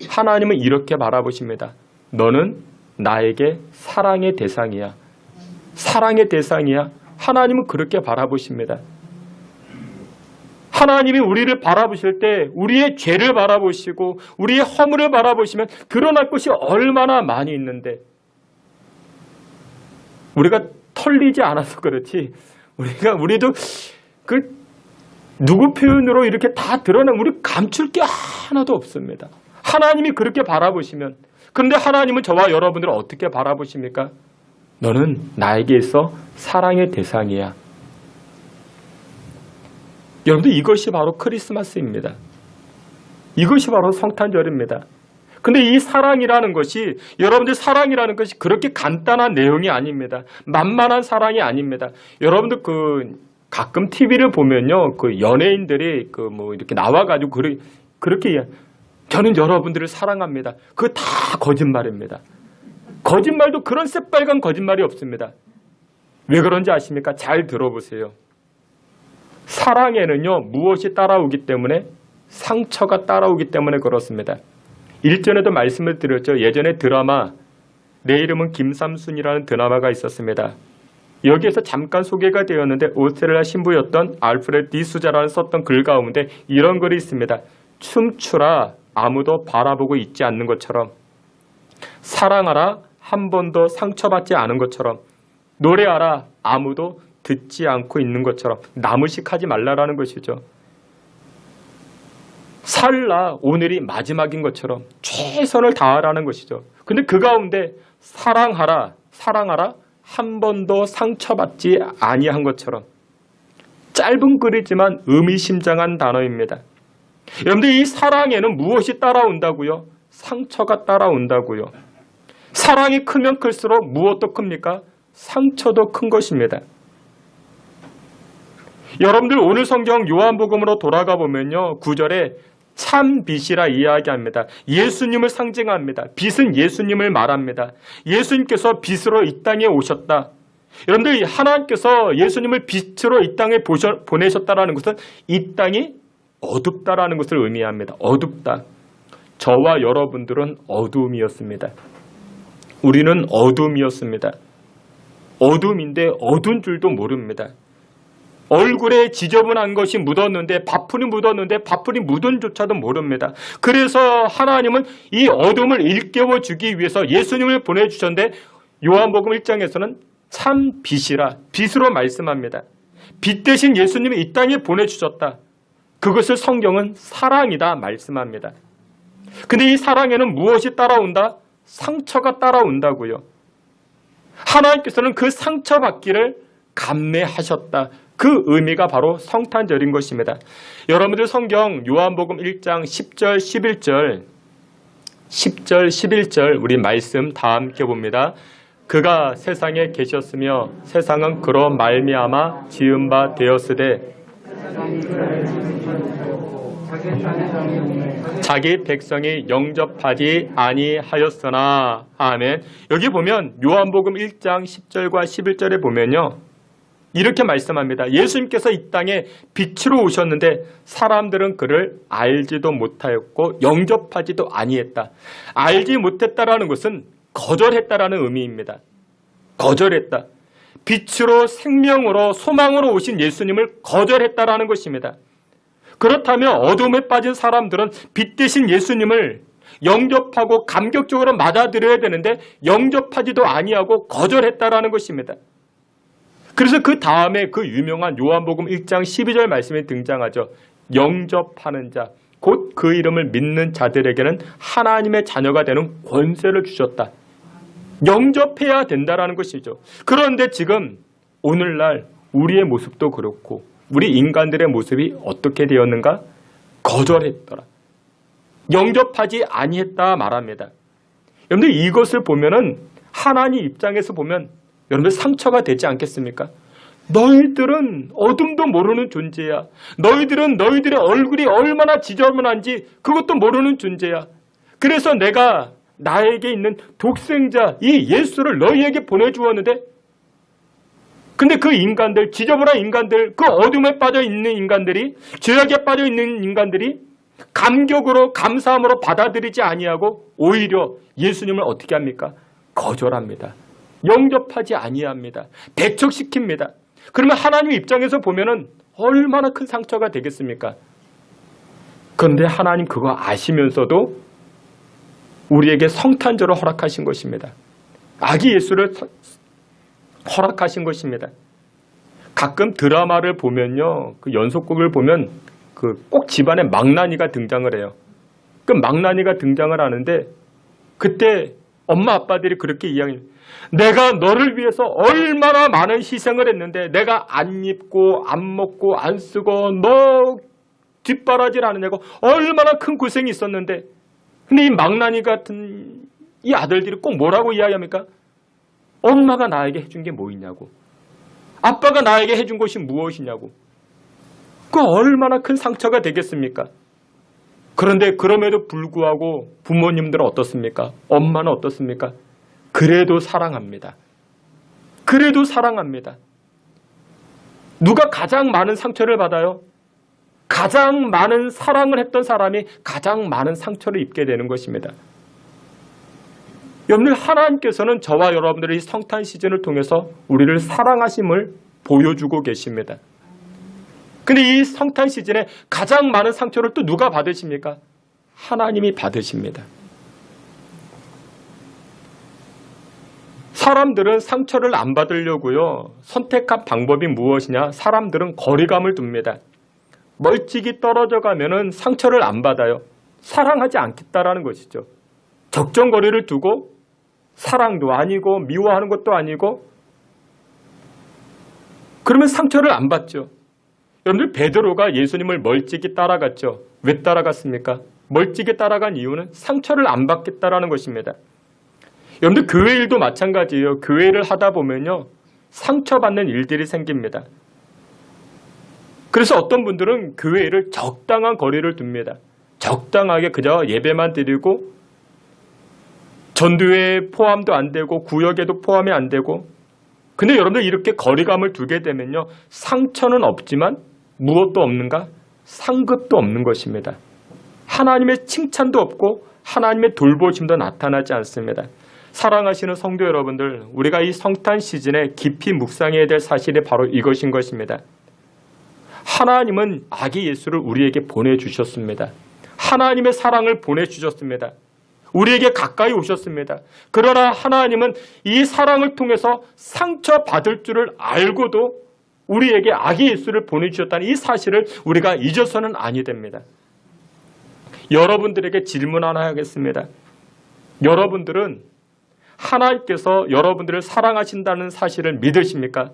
하나님은 이렇게 바라보십니다. 너는 나에게 사랑의 대상이야. 사랑의 대상이야. 하나님은 그렇게 바라보십니다. 하나님이 우리를 바라보실 때 우리의 죄를 바라보시고 우리의 허물을 바라보시면 드러날 것이 얼마나 많이 있는데 우리가 털리지 않아서 그렇지 우리도 그 누구 표현으로 이렇게 다 드러나면 우리 감출 게 하나도 없습니다. 하나님이 그렇게 바라보시면 그런데 하나님은 저와 여러분들을 어떻게 바라보십니까? 너는 나에게 있어 사랑의 대상이야. 여러분들 이것이 바로 크리스마스입니다. 이것이 바로 성탄절입니다. 근데 이 사랑이라는 것이 여러분들 사랑이라는 것이 그렇게 간단한 내용이 아닙니다. 만만한 사랑이 아닙니다. 여러분들 가끔 TV를 보면요. 연예인들이 이렇게 나와가지고 그렇게 저는 여러분들을 사랑합니다. 그거 다 거짓말입니다. 거짓말도 그런 새빨간 거짓말이 없습니다. 왜 그런지 아십니까? 잘 들어보세요. 사랑에는요. 무엇이 따라오기 때문에 상처가 따라오기 때문에 그렇습니다. 일전에도 말씀을 드렸죠. 예전에 드라마 내 이름은 김삼순이라는 드라마가 있었습니다. 여기에서 잠깐 소개가 되었는데 오스트레일리아 신부였던 알프레드 디수자라는 썼던 글 가운데 이런 글이 있습니다. 춤추라 아무도 바라보고 있지 않는 것처럼 사랑하라 한 번도 상처받지 않은 것처럼 노래하라 아무도 듣지 않고 있는 것처럼 나무식하지 말라라는 것이죠. 살라 오늘이 마지막인 것처럼 최선을 다하라는 것이죠. 근데 그 가운데 사랑하라 한 번도 상처받지 아니한 것처럼 짧은 글이지만 의미심장한 단어입니다. 여러분들 이 사랑에는 무엇이 따라온다고요? 상처가 따라온다고요. 사랑이 크면 클수록 무엇도 큽니까? 상처도 큰 것입니다. 여러분들 오늘 성경 요한복음으로 돌아가 보면요. 9절에 참 빛이라 이야기합니다. 예수님을 상징합니다. 빛은 예수님을 말합니다. 예수님께서 빛으로 이 땅에 오셨다. 여러분들 하나님께서 예수님을 빛으로 이 땅에 보내셨다라는 것은 이 땅이 어둡다라는 것을 의미합니다. 어둡다. 저와 여러분들은 어두움이었습니다. 우리는 어두움이었습니다. 어둠인데 어두운 줄도 모릅니다. 얼굴에 지저분한 것이 묻었는데 밥풀이 묻었는데 밥풀이 묻은 조차도 모릅니다. 그래서 하나님은 이 어둠을 일깨워 주기 위해서 예수님을 보내주셨는데 요한복음 1장에서는 참 빛이라 빛으로 말씀합니다. 빛 대신 예수님이 이 땅에 보내주셨다. 그것을 성경은 사랑이다 말씀합니다. 근데 이 사랑에는 무엇이 따라온다? 상처가 따라온다고요. 하나님께서는 그 상처받기를 감내하셨다. 그 의미가 바로 성탄절인 것입니다. 여러분들 성경 요한복음 1장 10절 11절 우리 말씀 다 함께 봅니다. 그가 세상에 계셨으며 세상은 그로 말미암아 지은 바 되었으되 자기 백성이 영접하지 아니하였으나. 아멘. 여기 보면 요한복음 1장 10절과 11절에 보면요. 이렇게 말씀합니다. 예수님께서 이 땅에 빛으로 오셨는데 사람들은 그를 알지도 못하였고 영접하지도 아니했다. 알지 못했다라는 것은 거절했다라는 의미입니다. 거절했다. 빛으로 생명으로 소망으로 오신 예수님을 거절했다라는 것입니다. 그렇다면 어둠에 빠진 사람들은 빛 대신 예수님을 영접하고 감격적으로 맞아들여야 되는데 영접하지도 아니하고 거절했다라는 것입니다. 그래서 그 다음에 그 유명한 요한복음 1장 12절 말씀이 등장하죠. 영접하는 자, 곧 그 이름을 믿는 자들에게는 하나님의 자녀가 되는 권세를 주셨다. 영접해야 된다라는 것이죠. 그런데 지금 오늘날 우리의 모습도 그렇고 우리 인간들의 모습이 어떻게 되었는가? 거절했더라. 영접하지 아니했다 말합니다. 여러분들 이것을 보면은 하나님 입장에서 보면 여러분들 상처가 되지 않겠습니까? 너희들은 어둠도 모르는 존재야. 너희들은 너희들의 얼굴이 얼마나 지저분한지 그것도 모르는 존재야. 그래서 내가 나에게 있는 독생자 이 예수를 너희에게 보내주었는데, 근데 그 인간들, 지저분한 인간들, 그 어둠에 빠져 있는 인간들이, 죄악에 빠져 있는 인간들이 감격으로 감사함으로 받아들이지 아니하고 오히려 예수님을 어떻게 합니까? 거절합니다. 영접하지 아니합니다. 배척시킵니다. 그러면 하나님 입장에서 보면은 얼마나 큰 상처가 되겠습니까? 그런데 하나님 그거 아시면서도 우리에게 성탄절을 허락하신 것입니다. 아기 예수를 허락하신 것입니다. 가끔 드라마를 보면요, 그 연속극을 보면 꼭 집안에 망나니가 등장을 해요. 그 망나니가 등장을 하는데 그때 엄마 아빠들이 그렇게 이야기해요. 내가 너를 위해서 얼마나 많은 희생을 했는데 내가 안 입고 안 먹고 안 쓰고 너 뒷바라지를 하느냐고 얼마나 큰 고생이 있었는데, 근데 이 망나니 같은 이 아들들이 꼭 뭐라고 이야기합니까? 엄마가 나에게 해준 게 뭐 있냐고, 아빠가 나에게 해준 것이 무엇이냐고. 그 얼마나 큰 상처가 되겠습니까? 그런데 그럼에도 불구하고 부모님들은 어떻습니까? 엄마는 어떻습니까? 그래도 사랑합니다. 그래도 사랑합니다. 누가 가장 많은 상처를 받아요? 가장 많은 사랑을 했던 사람이 가장 많은 상처를 입게 되는 것입니다. 여러분들, 하나님께서는 저와 여러분들의 이 성탄 시즌을 통해서 우리를 사랑하심을 보여주고 계십니다. 근데 이 성탄 시즌에 가장 많은 상처를 또 누가 받으십니까? 하나님이 받으십니다. 사람들은 상처를 안 받으려고요, 선택한 방법이 무엇이냐? 사람들은 거리감을 둡니다. 멀찍이 떨어져 가면은 상처를 안 받아요. 사랑하지 않겠다라는 것이죠. 적정거리를 두고 사랑도 아니고 미워하는 것도 아니고 그러면 상처를 안 받죠. 여러분들, 베드로가 예수님을 멀찍이 따라갔죠. 왜 따라갔습니까? 멀찍이 따라간 이유는 상처를 안 받겠다라는 것입니다. 여러분들, 교회 일도 마찬가지예요. 교회 일을 하다 보면요, 상처받는 일들이 생깁니다. 그래서 어떤 분들은 교회 일을 적당한 거리를 둡니다. 적당하게 그저 예배만 드리고 전도회 포함도 안 되고 구역에도 포함이 안 되고. 근데 여러분들, 이렇게 거리감을 두게 되면요, 상처는 없지만 무엇도 없는가? 상급도 없는 것입니다. 하나님의 칭찬도 없고 하나님의 돌보심도 나타나지 않습니다. 사랑하시는 성도 여러분들, 우리가 이 성탄 시즌에 깊이 묵상해야 될 사실이 바로 이것인 것입니다. 하나님은 아기 예수를 우리에게 보내주셨습니다. 하나님의 사랑을 보내주셨습니다. 우리에게 가까이 오셨습니다. 그러나 하나님은 이 사랑을 통해서 상처받을 줄을 알고도 우리에게 아기 예수를 보내주셨다는 이 사실을 우리가 잊어서는 아니 됩니다. 여러분들에게 질문 하나 하겠습니다. 여러분들은 하나님께서 여러분들을 사랑하신다는 사실을 믿으십니까?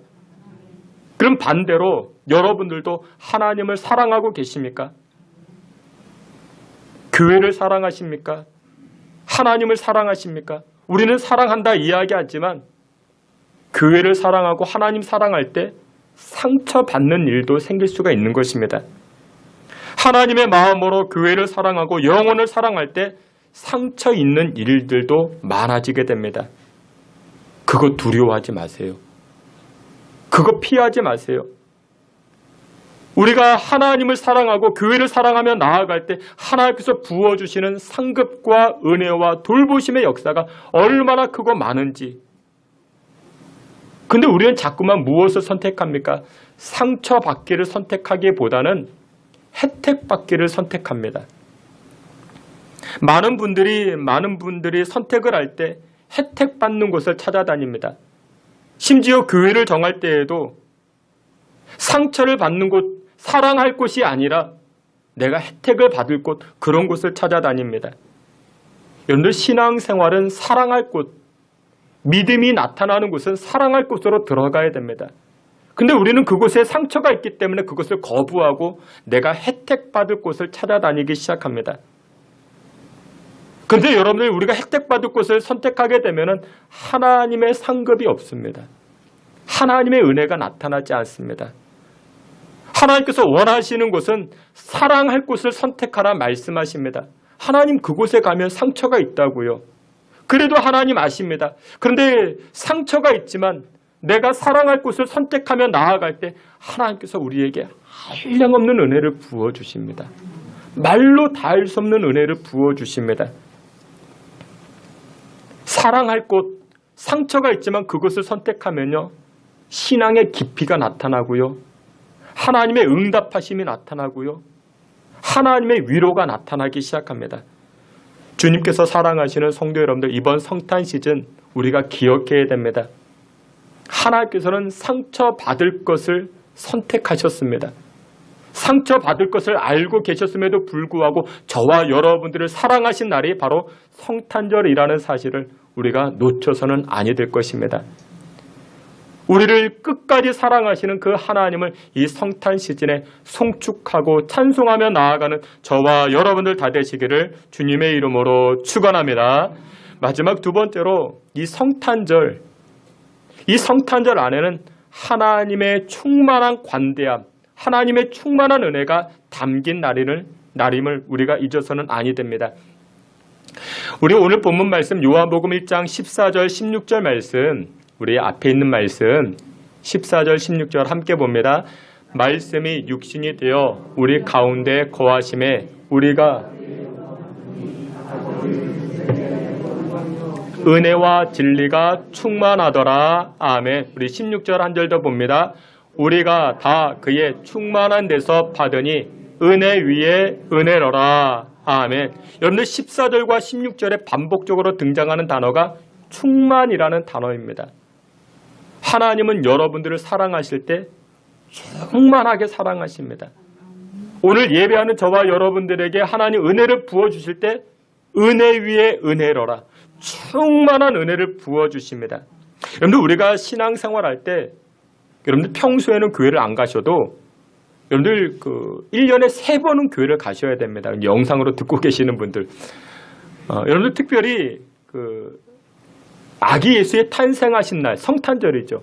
그럼 반대로 여러분들도 하나님을 사랑하고 계십니까? 교회를 사랑하십니까? 하나님을 사랑하십니까? 우리는 사랑한다 이야기하지만 교회를 사랑하고 하나님 사랑할 때 상처받는 일도 생길 수가 있는 것입니다. 하나님의 마음으로 교회를 사랑하고 영혼을 사랑할 때 상처 있는 일들도 많아지게 됩니다. 그거 두려워하지 마세요. 그거 피하지 마세요. 우리가 하나님을 사랑하고 교회를 사랑하며 나아갈 때 하나님께서 부어주시는 상급과 은혜와 돌보심의 역사가 얼마나 크고 많은지. 근데 우리는 자꾸만 무엇을 선택합니까? 상처받기를 선택하기보다는 혜택받기를 선택합니다. 많은 분들이 선택을 할 때 혜택받는 곳을 찾아다닙니다. 심지어 교회를 정할 때에도 상처를 받는 곳, 사랑할 곳이 아니라 내가 혜택을 받을 곳, 그런 곳을 찾아다닙니다. 여러분들, 신앙생활은 사랑할 곳, 믿음이 나타나는 곳은 사랑할 곳으로 들어가야 됩니다. 근데 우리는 그곳에 상처가 있기 때문에 그것을 거부하고 내가 혜택받을 곳을 찾아다니기 시작합니다. 그런데 여러분들, 우리가 혜택받을 곳을 선택하게 되면 하나님의 상급이 없습니다. 하나님의 은혜가 나타나지 않습니다. 하나님께서 원하시는 곳은 사랑할 곳을 선택하라 말씀하십니다. 하나님 그곳에 가면 상처가 있다고요. 그래도 하나님 아십니다. 그런데 상처가 있지만 내가 사랑할 곳을 선택하며 나아갈 때 하나님께서 우리에게 한량없는 은혜를 부어주십니다. 말로 닿을 수 없는 은혜를 부어주십니다. 사랑할 곳, 상처가 있지만 그곳을 선택하면요, 신앙의 깊이가 나타나고요, 하나님의 응답하심이 나타나고요, 하나님의 위로가 나타나기 시작합니다. 주님께서 사랑하시는 성도 여러분들, 이번 성탄 시즌 우리가 기억해야 됩니다. 하나님께서는 상처받을 것을 선택하셨습니다. 상처받을 것을 알고 계셨음에도 불구하고 저와 여러분들을 사랑하신 날이 바로 성탄절이라는 사실을 우리가 놓쳐서는 아니 될 것입니다. 우리를 끝까지 사랑하시는 그 하나님을 이 성탄 시즌에 송축하고 찬송하며 나아가는 저와 여러분들 다 되시기를 주님의 이름으로 축원합니다. 마지막 두 번째로 이 성탄절 안에는 하나님의 충만한 관대함, 하나님의 충만한 은혜가 담긴 날임을 우리가 잊어서는 아니 됩니다. 우리 오늘 본문 말씀 요한복음 1장 14절 16절 말씀, 우리 앞에 있는 말씀 14절 16절 함께 봅니다. 말씀이 육신이 되어 우리 가운데 거하심에 우리가 은혜와 진리가 충만하더라. 아멘. 우리 16절 한 절 더 봅니다. 우리가 다 그의 충만한 데서 받으니 은혜 위에 은혜로라. 아멘. 여러분들 14절과 16절에 반복적으로 등장하는 단어가 충만이라는 단어입니다. 하나님은 여러분들을 사랑하실 때 충만하게 사랑하십니다. 오늘 예배하는 저와 여러분들에게 하나님 은혜를 부어주실 때 은혜 위에 은혜로라. 충만한 은혜를 부어주십니다. 여러분들 우리가 신앙생활할 때 여러분들 평소에는 교회를 안 가셔도 여러분들 1년에 3번은 교회를 가셔야 됩니다. 영상으로 듣고 계시는 분들. 여러분들 특별히 아기 예수의 탄생하신 날, 성탄절이죠.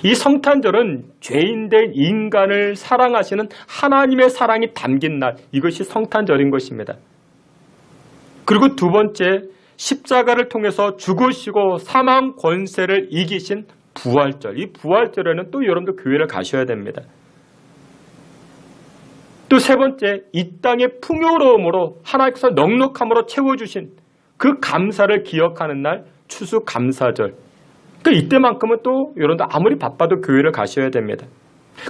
이 성탄절은 죄인된 인간을 사랑하시는 하나님의 사랑이 담긴 날, 이것이 성탄절인 것입니다. 그리고 두 번째, 십자가를 통해서 죽으시고 사망 권세를 이기신 부활절. 이 부활절에는 또 여러분들 교회를 가셔야 됩니다. 또 세 번째, 이 땅의 풍요로움으로 하나님께서 넉넉함으로 채워주신 그 감사를 기억하는 날, 추수감사절. 이때만큼은 또 여러분들 아무리 바빠도 교회를 가셔야 됩니다.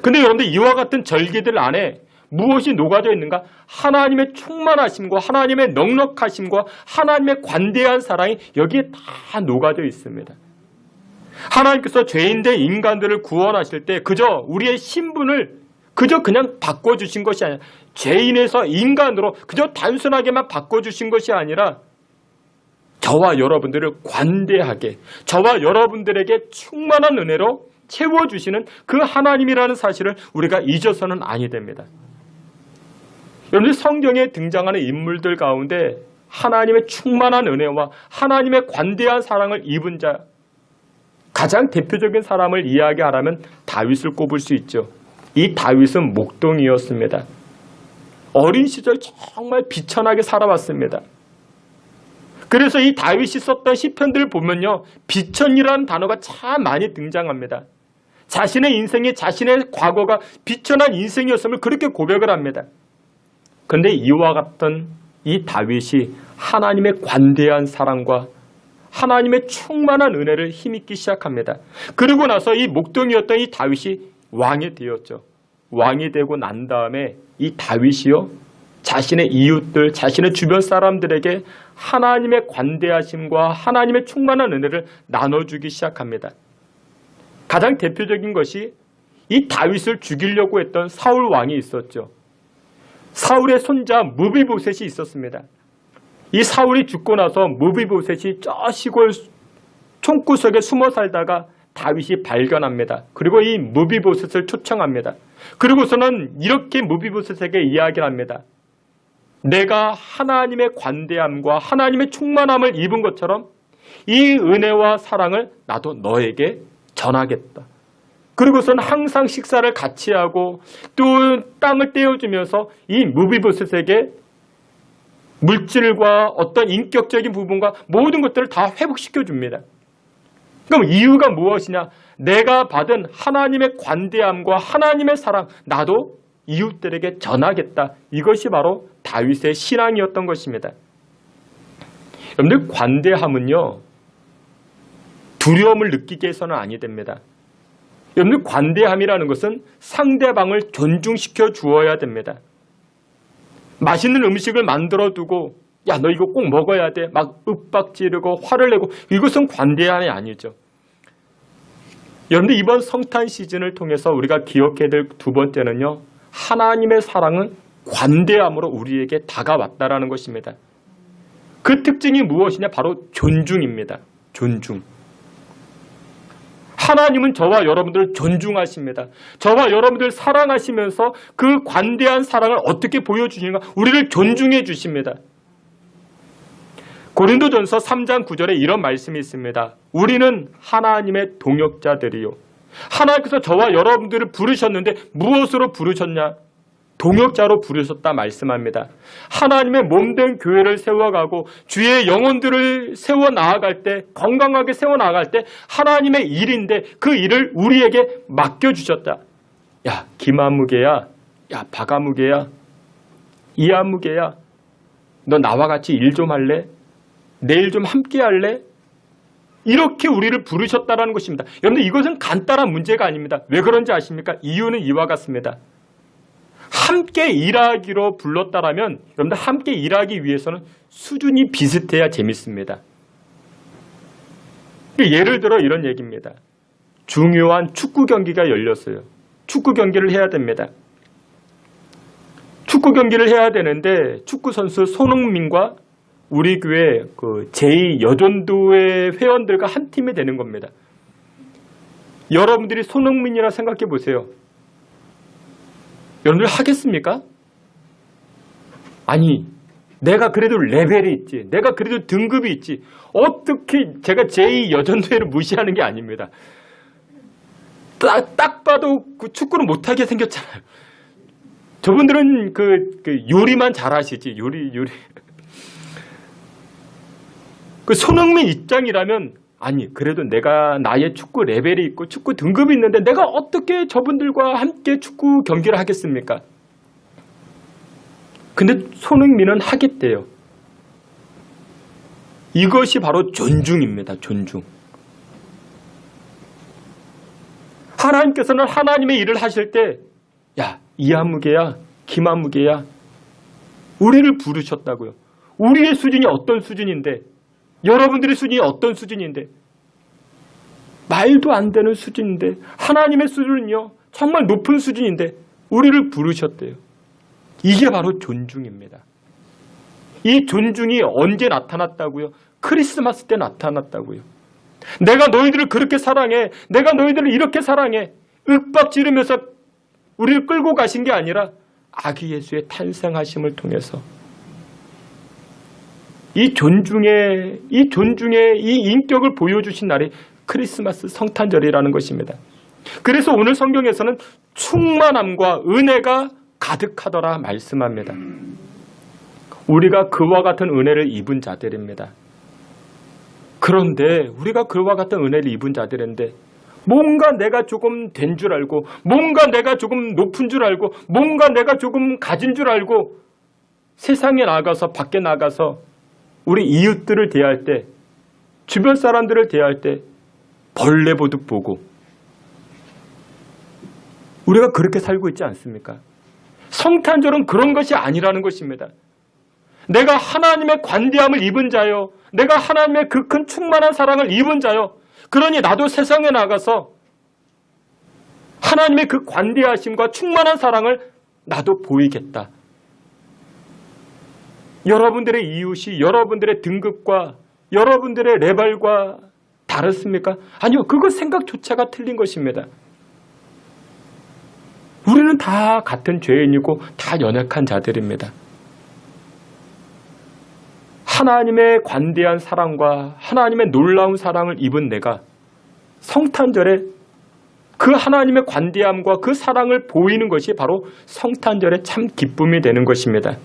근데 여러분들 이와 같은 절기들 안에 무엇이 녹아져 있는가? 하나님의 충만하심과 하나님의 넉넉하심과 하나님의 관대한 사랑이 여기에 다 녹아져 있습니다. 하나님께서 죄인된 인간들을 구원하실 때 그저 우리의 신분을 그냥 바꿔주신 것이 아니라 죄인에서 인간으로 그저 단순하게만 바꿔주신 것이 아니라 저와 여러분들을 관대하게, 저와 여러분들에게 충만한 은혜로 채워주시는 그 하나님이라는 사실을 우리가 잊어서는 아니 됩니다. 여러분들 성경에 등장하는 인물들 가운데 하나님의 충만한 은혜와 하나님의 관대한 사랑을 입은 자, 가장 대표적인 사람을 이야기하라면 다윗을 꼽을 수 있죠. 이 다윗은 목동이었습니다. 어린 시절 정말 비천하게 살아왔습니다. 그래서 이 다윗이 썼던 시편들을 보면요, 비천이라는 단어가 참 많이 등장합니다. 자신의 인생이, 자신의 과거가 비천한 인생이었음을 그렇게 고백을 합니다. 그런데 이와 같은 이 다윗이 하나님의 관대한 사랑과 하나님의 충만한 은혜를 힘입기 시작합니다. 그리고 나서 이 목동이었던 이 다윗이 왕이 되었죠. 왕이 되고 난 다음에 이 다윗이요, 자신의 이웃들, 자신의 주변 사람들에게 하나님의 관대하심과 하나님의 충만한 은혜를 나눠주기 시작합니다. 가장 대표적인 것이 이 다윗을 죽이려고 했던 사울 왕이 있었죠. 사울의 손자 무비보셋이 있었습니다. 이 사울이 죽고 나서 무비보셋이 저 시골 총구석에 숨어 살다가 다윗이 발견합니다. 그리고 이 무비보셋을 초청합니다. 그리고서는 이렇게 무비보셋에게 이야기를 합니다. 내가 하나님의 관대함과 하나님의 충만함을 입은 것처럼 이 은혜와 사랑을 나도 너에게 전하겠다. 그리고서는 항상 식사를 같이 하고 또 땅을 떼어주면서 이 무비보셋에게 물질과 어떤 인격적인 부분과 모든 것들을 다 회복시켜 줍니다. 그럼 이유가 무엇이냐? 내가 받은 하나님의 관대함과 하나님의 사랑, 나도 이웃들에게 전하겠다. 이것이 바로 다윗의 신앙이었던 것입니다. 여러분들, 관대함은요, 두려움을 느끼게 해서는 아니 됩니다. 여러분들, 관대함이라는 것은 상대방을 존중시켜 주어야 됩니다. 맛있는 음식을 만들어 두고 야, 너 이거 꼭 먹어야 돼. 막 윽박지르고 화를 내고, 이것은 관대함이 아니죠. 여러분들, 이번 성탄 시즌을 통해서 우리가 기억해야 될 두 번째는요, 하나님의 사랑은 관대함으로 우리에게 다가왔다라는 것입니다. 그 특징이 무엇이냐? 바로 존중입니다. 존중. 하나님은 저와 여러분들을 존중하십니다. 저와 여러분들 사랑하시면서 그 관대한 사랑을 어떻게 보여주시는가? 우리를 존중해 주십니다. 고린도전서 3장 9절에 이런 말씀이 있습니다. 우리는 하나님의 동역자들이요. 하나님께서 저와 여러분들을 부르셨는데 무엇으로 부르셨냐? 동역자로 부르셨다 말씀합니다. 하나님의 몸된 교회를 세워가고 주의 영혼들을 세워 나아갈 때, 건강하게 세워 나아갈 때 하나님의 일인데 그 일을 우리에게 맡겨주셨다. 야, 김아무개야, 야, 박아무개야, 이아무개야, 너 나와 같이 일 좀 할래? 내일 좀 함께 할래? 이렇게 우리를 부르셨다라는 것입니다. 여러분들, 이것은 간단한 문제가 아닙니다. 왜 그런지 아십니까? 이유는 이와 같습니다. 함께 일하기로 불렀다라면 여러분들, 함께 일하기 위해서는 수준이 비슷해야 재밌습니다. 예를 들어 이런 얘기입니다. 중요한 축구 경기가 열렸어요. 축구 경기를 해야 됩니다. 축구 경기를 해야 되는데 축구 선수 손흥민과 우리 교회 그 제2여전도회 회원들과 한 팀이 되는 겁니다. 여러분들이 손흥민이라 생각해 보세요. 여러분들 하겠습니까? 아니, 내가 그래도 레벨이 있지. 내가 그래도 등급이 있지. 어떻게 제가 제2여전도회를 무시하는 게 아닙니다. 딱 봐도 그 축구를 못하게 생겼잖아요. 저분들은 그 요리만 잘하시지. 요리. 그 손흥민 입장이라면, 아니, 그래도 내가 나의 축구 레벨이 있고 축구 등급이 있는데 내가 어떻게 저분들과 함께 축구 경기를 하겠습니까? 근데 손흥민은 하겠대요. 이것이 바로 존중입니다. 존중. 하나님께서는 하나님의 일을 하실 때, 야, 이아무개야, 김아무개야, 우리를 부르셨다고요. 우리의 수준이 어떤 수준인데, 여러분들의 수준이 어떤 수준인데, 말도 안 되는 수준인데, 하나님의 수준은요 정말 높은 수준인데 우리를 부르셨대요. 이게 바로 존중입니다. 이 존중이 언제 나타났다고요? 크리스마스 때 나타났다고요. 내가 너희들을 그렇게 사랑해, 내가 너희들을 이렇게 사랑해, 윽박지르면서 우리를 끌고 가신 게 아니라 아기 예수의 탄생하심을 통해서 이 존중의 이 인격을 보여주신 날이 크리스마스 성탄절이라는 것입니다. 그래서 오늘 성경에서는 충만함과 은혜가 가득하더라 말씀합니다. 우리가 그와 같은 은혜를 입은 자들입니다. 그런데 우리가 그와 같은 은혜를 입은 자들인데 뭔가 내가 조금 된 줄 알고, 뭔가 내가 조금 높은 줄 알고, 뭔가 내가 조금 가진 줄 알고 세상에 나가서, 밖에 나가서 우리 이웃들을 대할 때, 주변 사람들을 대할 때 벌레 보듯 보고, 우리가 그렇게 살고 있지 않습니까? 성탄절은 그런 것이 아니라는 것입니다. 내가 하나님의 관대함을 입은 자요, 내가 하나님의 그 큰 충만한 사랑을 입은 자요, 그러니 나도 세상에 나가서 하나님의 그 관대하심과 충만한 사랑을 나도 보이겠다. 여러분들의 이웃이 여러분들의 등급과 여러분들의 레벨과 다르습니까? 아니요, 그것 생각조차가 틀린 것입니다. 우리는 다 같은 죄인이고 다 연약한 자들입니다. 하나님의 관대한 사랑과 하나님의 놀라운 사랑을 입은 내가 성탄절에 그 하나님의 관대함과 그 사랑을 보이는 것이 바로 성탄절의 참 기쁨이 되는 것입니다.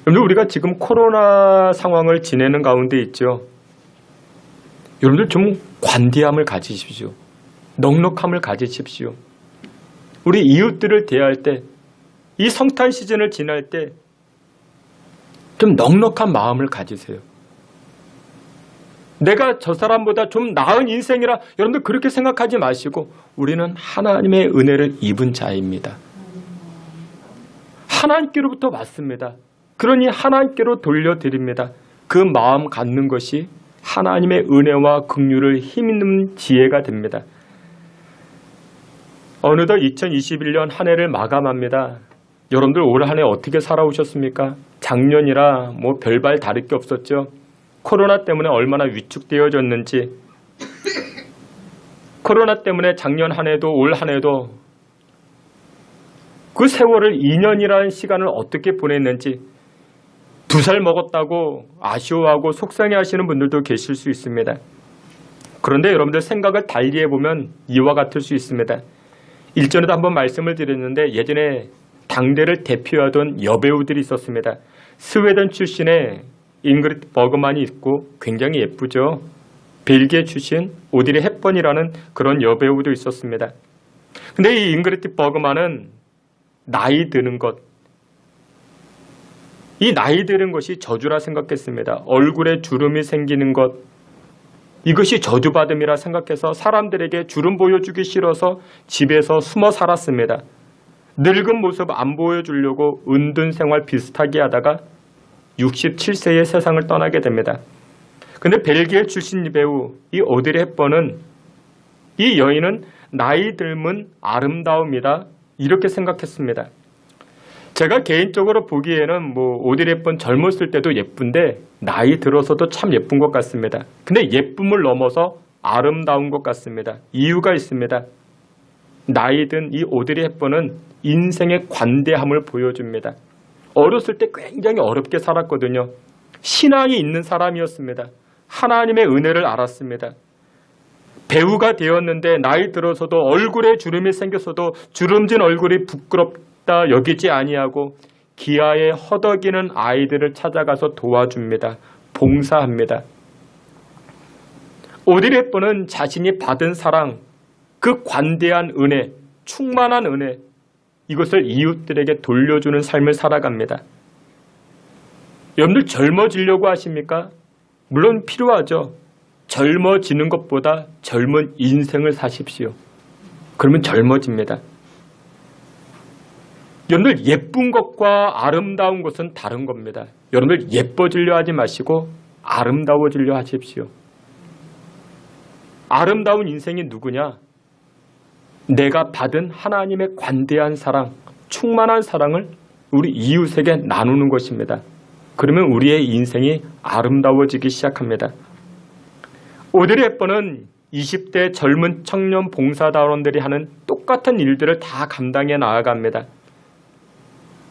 여러분들, 우리가 지금 코로나 상황을 지내는 가운데 있죠. 여러분들 좀 관대함을 가지십시오. 넉넉함을 가지십시오. 우리 이웃들을 대할 때, 이 성탄 시즌을 지날 때 좀 넉넉한 마음을 가지세요. 내가 저 사람보다 좀 나은 인생이라 여러분들 그렇게 생각하지 마시고 우리는 하나님의 은혜를 입은 자입니다. 하나님께로부터 왔습니다. 그러니 하나님께로 돌려드립니다. 그 마음 갖는 것이 하나님의 은혜와 긍휼을 힘있는 지혜가 됩니다. 어느덧 2021년 한 해를 마감합니다. 여러분들 올 한 해 어떻게 살아오셨습니까? 작년이라 뭐 별발 다를 게 없었죠. 코로나 때문에 얼마나 위축되어졌는지, 코로나 때문에 작년 한 해도 올 한 해도 그 세월을 2년이라는 시간을 어떻게 보냈는지 2살 먹었다고 아쉬워하고 속상해 하시는 분들도 계실 수 있습니다. 그런데 여러분들 생각을 달리 해보면 이와 같을 수 있습니다. 일전에도 한번 말씀을 드렸는데 예전에 당대를 대표하던 여배우들이 있었습니다. 스웨덴 출신의 잉그리드 버그만이 있고 굉장히 예쁘죠. 벨기에 출신 오드리 헵번이라는 그런 여배우도 있었습니다. 근데 이 잉그리드 버그만은 나이 드는 것, 이 나이 드는 것이 저주라 생각했습니다. 얼굴에 주름이 생기는 것, 이것이 저주받음이라 생각해서 사람들에게 주름 보여주기 싫어서 집에서 숨어 살았습니다. 늙은 모습 안 보여주려고 은둔 생활 비슷하게 하다가 67세의 세상을 떠나게 됩니다. 근데 벨기에 출신 배우 이 오드리 헵번은 이 여인은 나이 들면 아름다움이다 이렇게 생각했습니다. 제가 개인적으로 보기에는 뭐 오드리 헵번 젊었을 때도 예쁜데 나이 들어서도 참 예쁜 것 같습니다. 근데 예쁨을 넘어서 아름다운 것 같습니다. 이유가 있습니다. 나이 든 이 오드리 헵번은 인생의 관대함을 보여줍니다. 어렸을 때 굉장히 어렵게 살았거든요. 신앙이 있는 사람이었습니다. 하나님의 은혜를 알았습니다. 배우가 되었는데 나이 들어서도 얼굴에 주름이 생겼어도 주름진 얼굴이 부끄럽다 여기지 아니하고 기아에 허덕이는 아이들을 찾아가서 도와줍니다. 봉사합니다. 오드리 헵번은 자신이 받은 사랑, 그 관대한 은혜, 충만한 은혜, 이것을 이웃들에게 돌려주는 삶을 살아갑니다. 여러분들 젊어지려고 하십니까? 물론 필요하죠. 젊어지는 것보다 젊은 인생을 사십시오. 그러면 젊어집니다. 여러분들 예쁜 것과 아름다운 것은 다른 겁니다. 여러분들 예뻐지려 하지 마시고 아름다워지려 하십시오. 아름다운 인생이 누구냐? 내가 받은 하나님의 관대한 사랑, 충만한 사랑을 우리 이웃에게 나누는 것입니다. 그러면 우리의 인생이 아름다워지기 시작합니다. 오드리 헵번은 20대 젊은 청년 봉사단원들이 하는 똑같은 일들을 다 감당해 나아갑니다.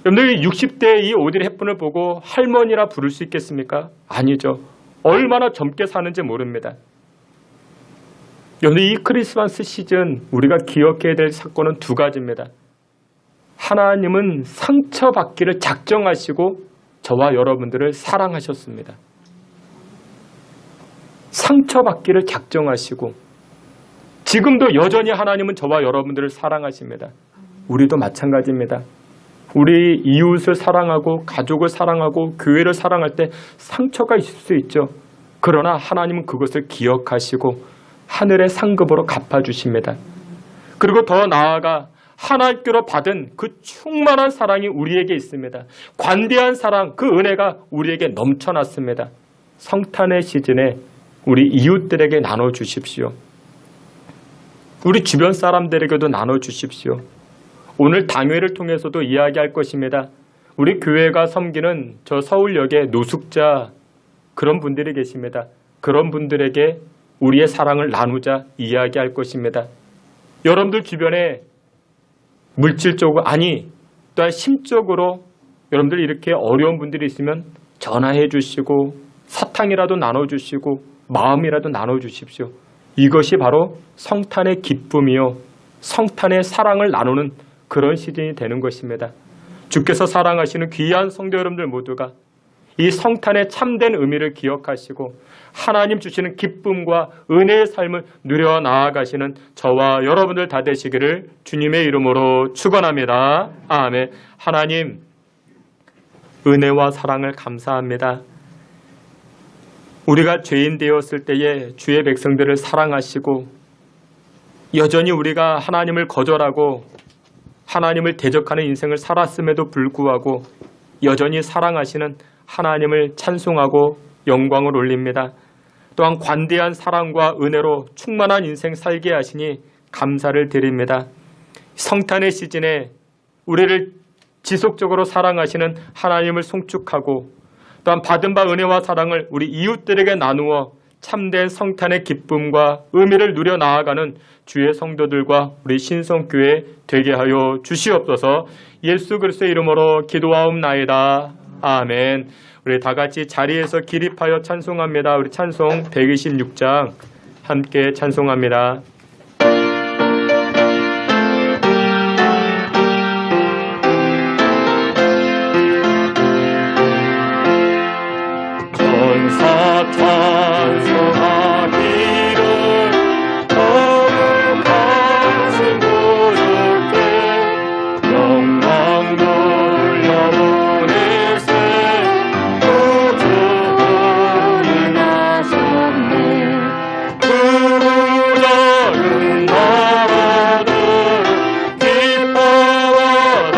여러분들 60대 이 오드리 헵번을 보고 할머니라 부를 수 있겠습니까? 아니죠. 얼마나 젊게 사는지 모릅니다. 여러분들 이 크리스마스 시즌 우리가 기억해야 될 사건은 두 가지입니다. 하나님은 상처받기를 작정하시고 저와 여러분들을 사랑하셨습니다. 상처받기를 작정하시고 지금도 여전히 하나님은 저와 여러분들을 사랑하십니다. 우리도 마찬가지입니다. 우리 이웃을 사랑하고 가족을 사랑하고 교회를 사랑할 때 상처가 있을 수 있죠. 그러나 하나님은 그것을 기억하시고 하늘의 상급으로 갚아주십니다. 그리고 더 나아가 하나님께로 받은 그 충만한 사랑이 우리에게 있습니다. 관대한 사랑, 그 은혜가 우리에게 넘쳐났습니다. 성탄의 시즌에 우리 이웃들에게 나눠주십시오. 우리 주변 사람들에게도 나눠주십시오. 오늘 당회를 통해서도 이야기할 것입니다. 우리 교회가 섬기는 저 서울역의 노숙자 그런 분들이 계십니다. 그런 분들에게 우리의 사랑을 나누자 이야기할 것입니다. 여러분들 주변에 물질적으로 아니 또한 심적으로 여러분들 이렇게 어려운 분들이 있으면 전화해 주시고 사탕이라도 나눠주시고 마음이라도 나눠주십시오. 이것이 바로 성탄의 기쁨이요, 성탄의 사랑을 나누는 그런 시즌이 되는 것입니다. 주께서 사랑하시는 귀한 성도 여러분들 모두가 이 성탄의 참된 의미를 기억하시고 하나님 주시는 기쁨과 은혜의 삶을 누려 나아가시는 저와 여러분들 다 되시기를 주님의 이름으로 축원합니다. 아멘. 하나님, 은혜와 사랑을 감사합니다. 우리가 죄인 되었을 때에 주의 백성들을 사랑하시고 여전히 우리가 하나님을 거절하고 하나님을 대적하는 인생을 살았음에도 불구하고 여전히 사랑하시는 하나님을 찬송하고 영광을 올립니다. 또한 관대한 사랑과 은혜로 충만한 인생 살게 하시니 감사를 드립니다. 성탄의 시즌에 우리를 지속적으로 사랑하시는 하나님을 송축하고 또한 받은 바 은혜와 사랑을 우리 이웃들에게 나누어 참된 성탄의 기쁨과 의미를 누려 나아가는 주의 성도들과 우리 신성교회 되게 하여 주시옵소서. 예수 그리스도의 이름으로 기도하옵나이다. 아멘. 우리 다 같이 자리에서 기립하여 찬송합니다. 우리 찬송 126장 함께 찬송합니다. 전사 찬송하기를 거룩하신 분께 영광 돌려보내세 구주 은하셨네. 부르짖는 나라들 기뻐하라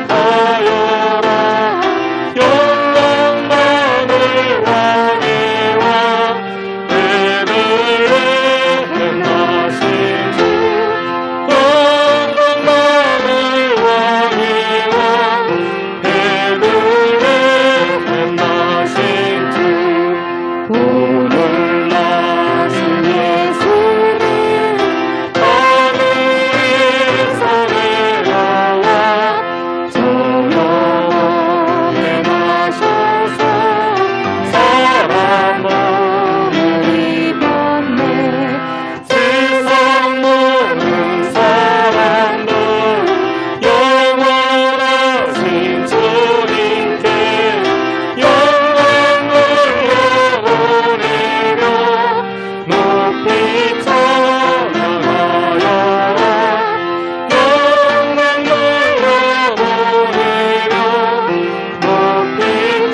하여라. 영광만을 왕이와 베들레헴 나신 주. 영광만을 왕이와 베들레헴 나신 주. 오늘 나신 예수는 하늘에서 내려와 저 영원에 나셔서 사람 몸을 입었네. 세상 모든 사람들 영원하신 주님께 영광을 올려보내며 높이 찬양하여라. 영광 올려보내며 높이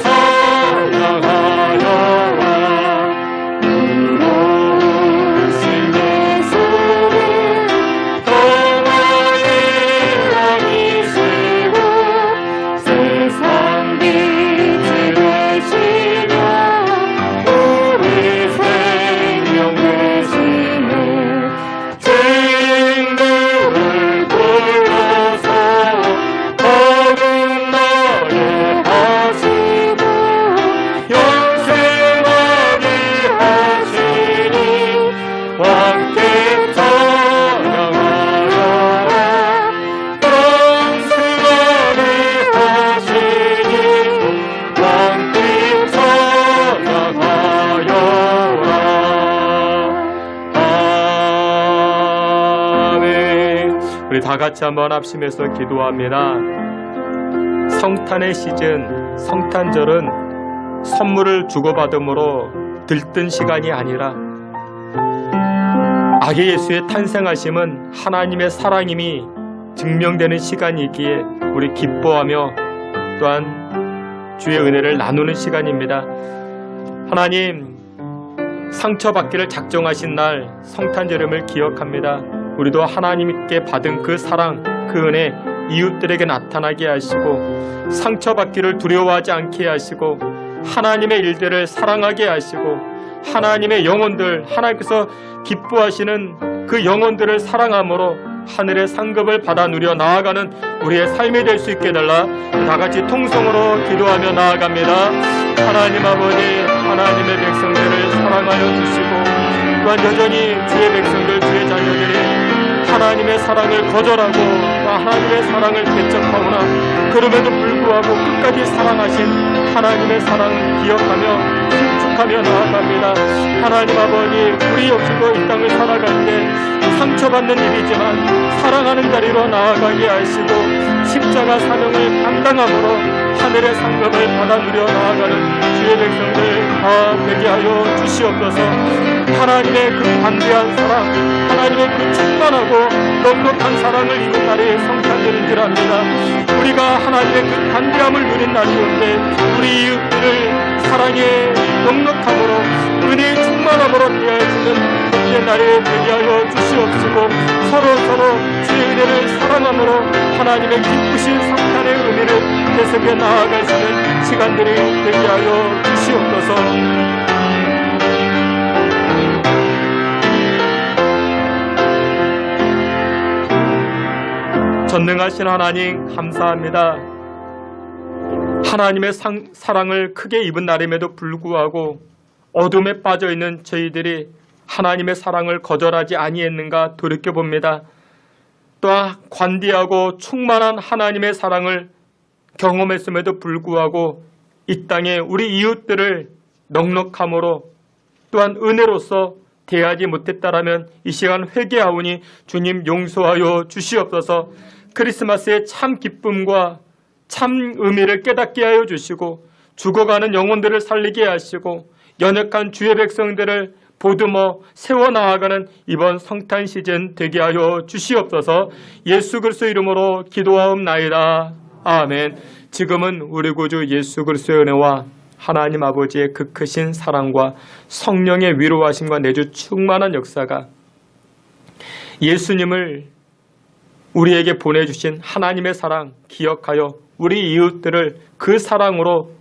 찬양하여라. 부러우신 예수는 평화의 왕이시고 세상 빛이 되시며 우리 생명 되시네. 죄인들을 불러서 어긋나게 하시고 영생하게 하시니 함께 찬양하여라. 영생하게 하시니 함께 찬양하여라. 아멘. 우리 다 같이 한번 합심해서 기도합니다. 성탄의 시즌, 성탄절은 선물을 주고받음으로 들뜬 시간이 아니라 아기 예수의 탄생하심은 하나님의 사랑임이 증명되는 시간이기에 우리 기뻐하며 또한 주의 은혜를 나누는 시간입니다. 하나님, 상처받기를 작정하신 날 성탄절임을 기억합니다. 우리도 하나님께 받은 그 사랑, 그 은혜 이웃들에게 나타나게 하시고 상처받기를 두려워하지 않게 하시고 하나님의 일들을 사랑하게 하시고 하나님의 영혼들, 하나님께서 기뻐하시는 그 영혼들을 사랑함으로 하늘의 상급을 받아 누려 나아가는 우리의 삶이 될 수 있게 해달라. 다 같이 통성으로 기도하며 나아갑니다. 하나님 아버지, 하나님의 백성들을 사랑하여 주시고 또한 여전히 주의 백성들, 주의 자녀들이 하나님의 사랑을 거절하고 또 하나님의 사랑을 대적하오나 그럼에도 불구하고 끝까지 사랑하신 하나님의 사랑을 기억하며 축하며 나아갑니다. 하나님 아버지, 우리 역시도 이 땅을 살아갈 때 상처받는 일이지만 사랑하는 자리로 나아가게 하시고 십자가 사명을 감당함으로 하늘의 상급을 받아 누려 나아가는 주의 백성들 다 되게 하여 주시옵소서. 하나님의 그 담대한 사랑, 하나님의 그 충만하고 넉넉한 사랑을 이룬 날이 성탄절인 줄 압니다. 우리가 하나님의 그 담대함을 누린 날이온데 우리 이웃들을 사랑의 넉넉함으로 은혜의 충만함으로 대하여주는 그의 날이 되게 하여 주시옵시고 서로 주의 은혜를 사랑함으로 하나님의 기쁘신 성탄의 의미를 계속해 나아갈 수 있는 시간들이 되게 하여 주시옵소서. 전능하신 하나님 감사합니다. 하나님의 사랑을 크게 입은 날임에도 불구하고 어둠에 빠져있는 저희들이 하나님의 사랑을 거절하지 아니했는가 돌이켜봅니다. 또한 관대하고 충만한 하나님의 사랑을 경험했음에도 불구하고 이 땅에 우리 이웃들을 넉넉함으로 또한 은혜로서 대하지 못했다라면 이 시간 회개하오니 주님 용서하여 주시옵소서. 크리스마스의 참 기쁨과 참 의미를 깨닫게 하여 주시고 죽어가는 영혼들을 살리게 하시고 연약한 주의 백성들을 보듬어 세워나아가는 이번 성탄 시즌 되게 하여 주시옵소서. 예수 그리스도 이름으로 기도하옵나이다. 아멘. 지금은 우리 구주 예수 그리스도의 은혜와 하나님 아버지의 그 크신 사랑과 성령의 위로하심과 내주 충만한 역사가 예수님을 우리에게 보내주신 하나님의 사랑 기억하여 우리 이웃들을 그 사랑으로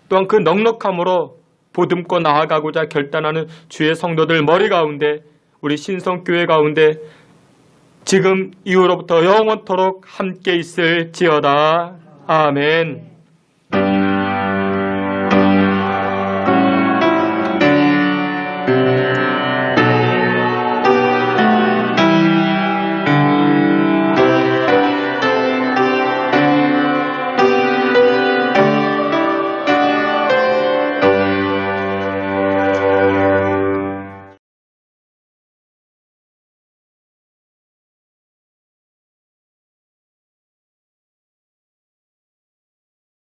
또한 그 넉넉함으로 보듬고 나아가고자 결단하는 주의 성도들 머리 가운데 우리 신성교회 가운데 지금 이후로부터 영원토록 함께 있을지어다. 아멘.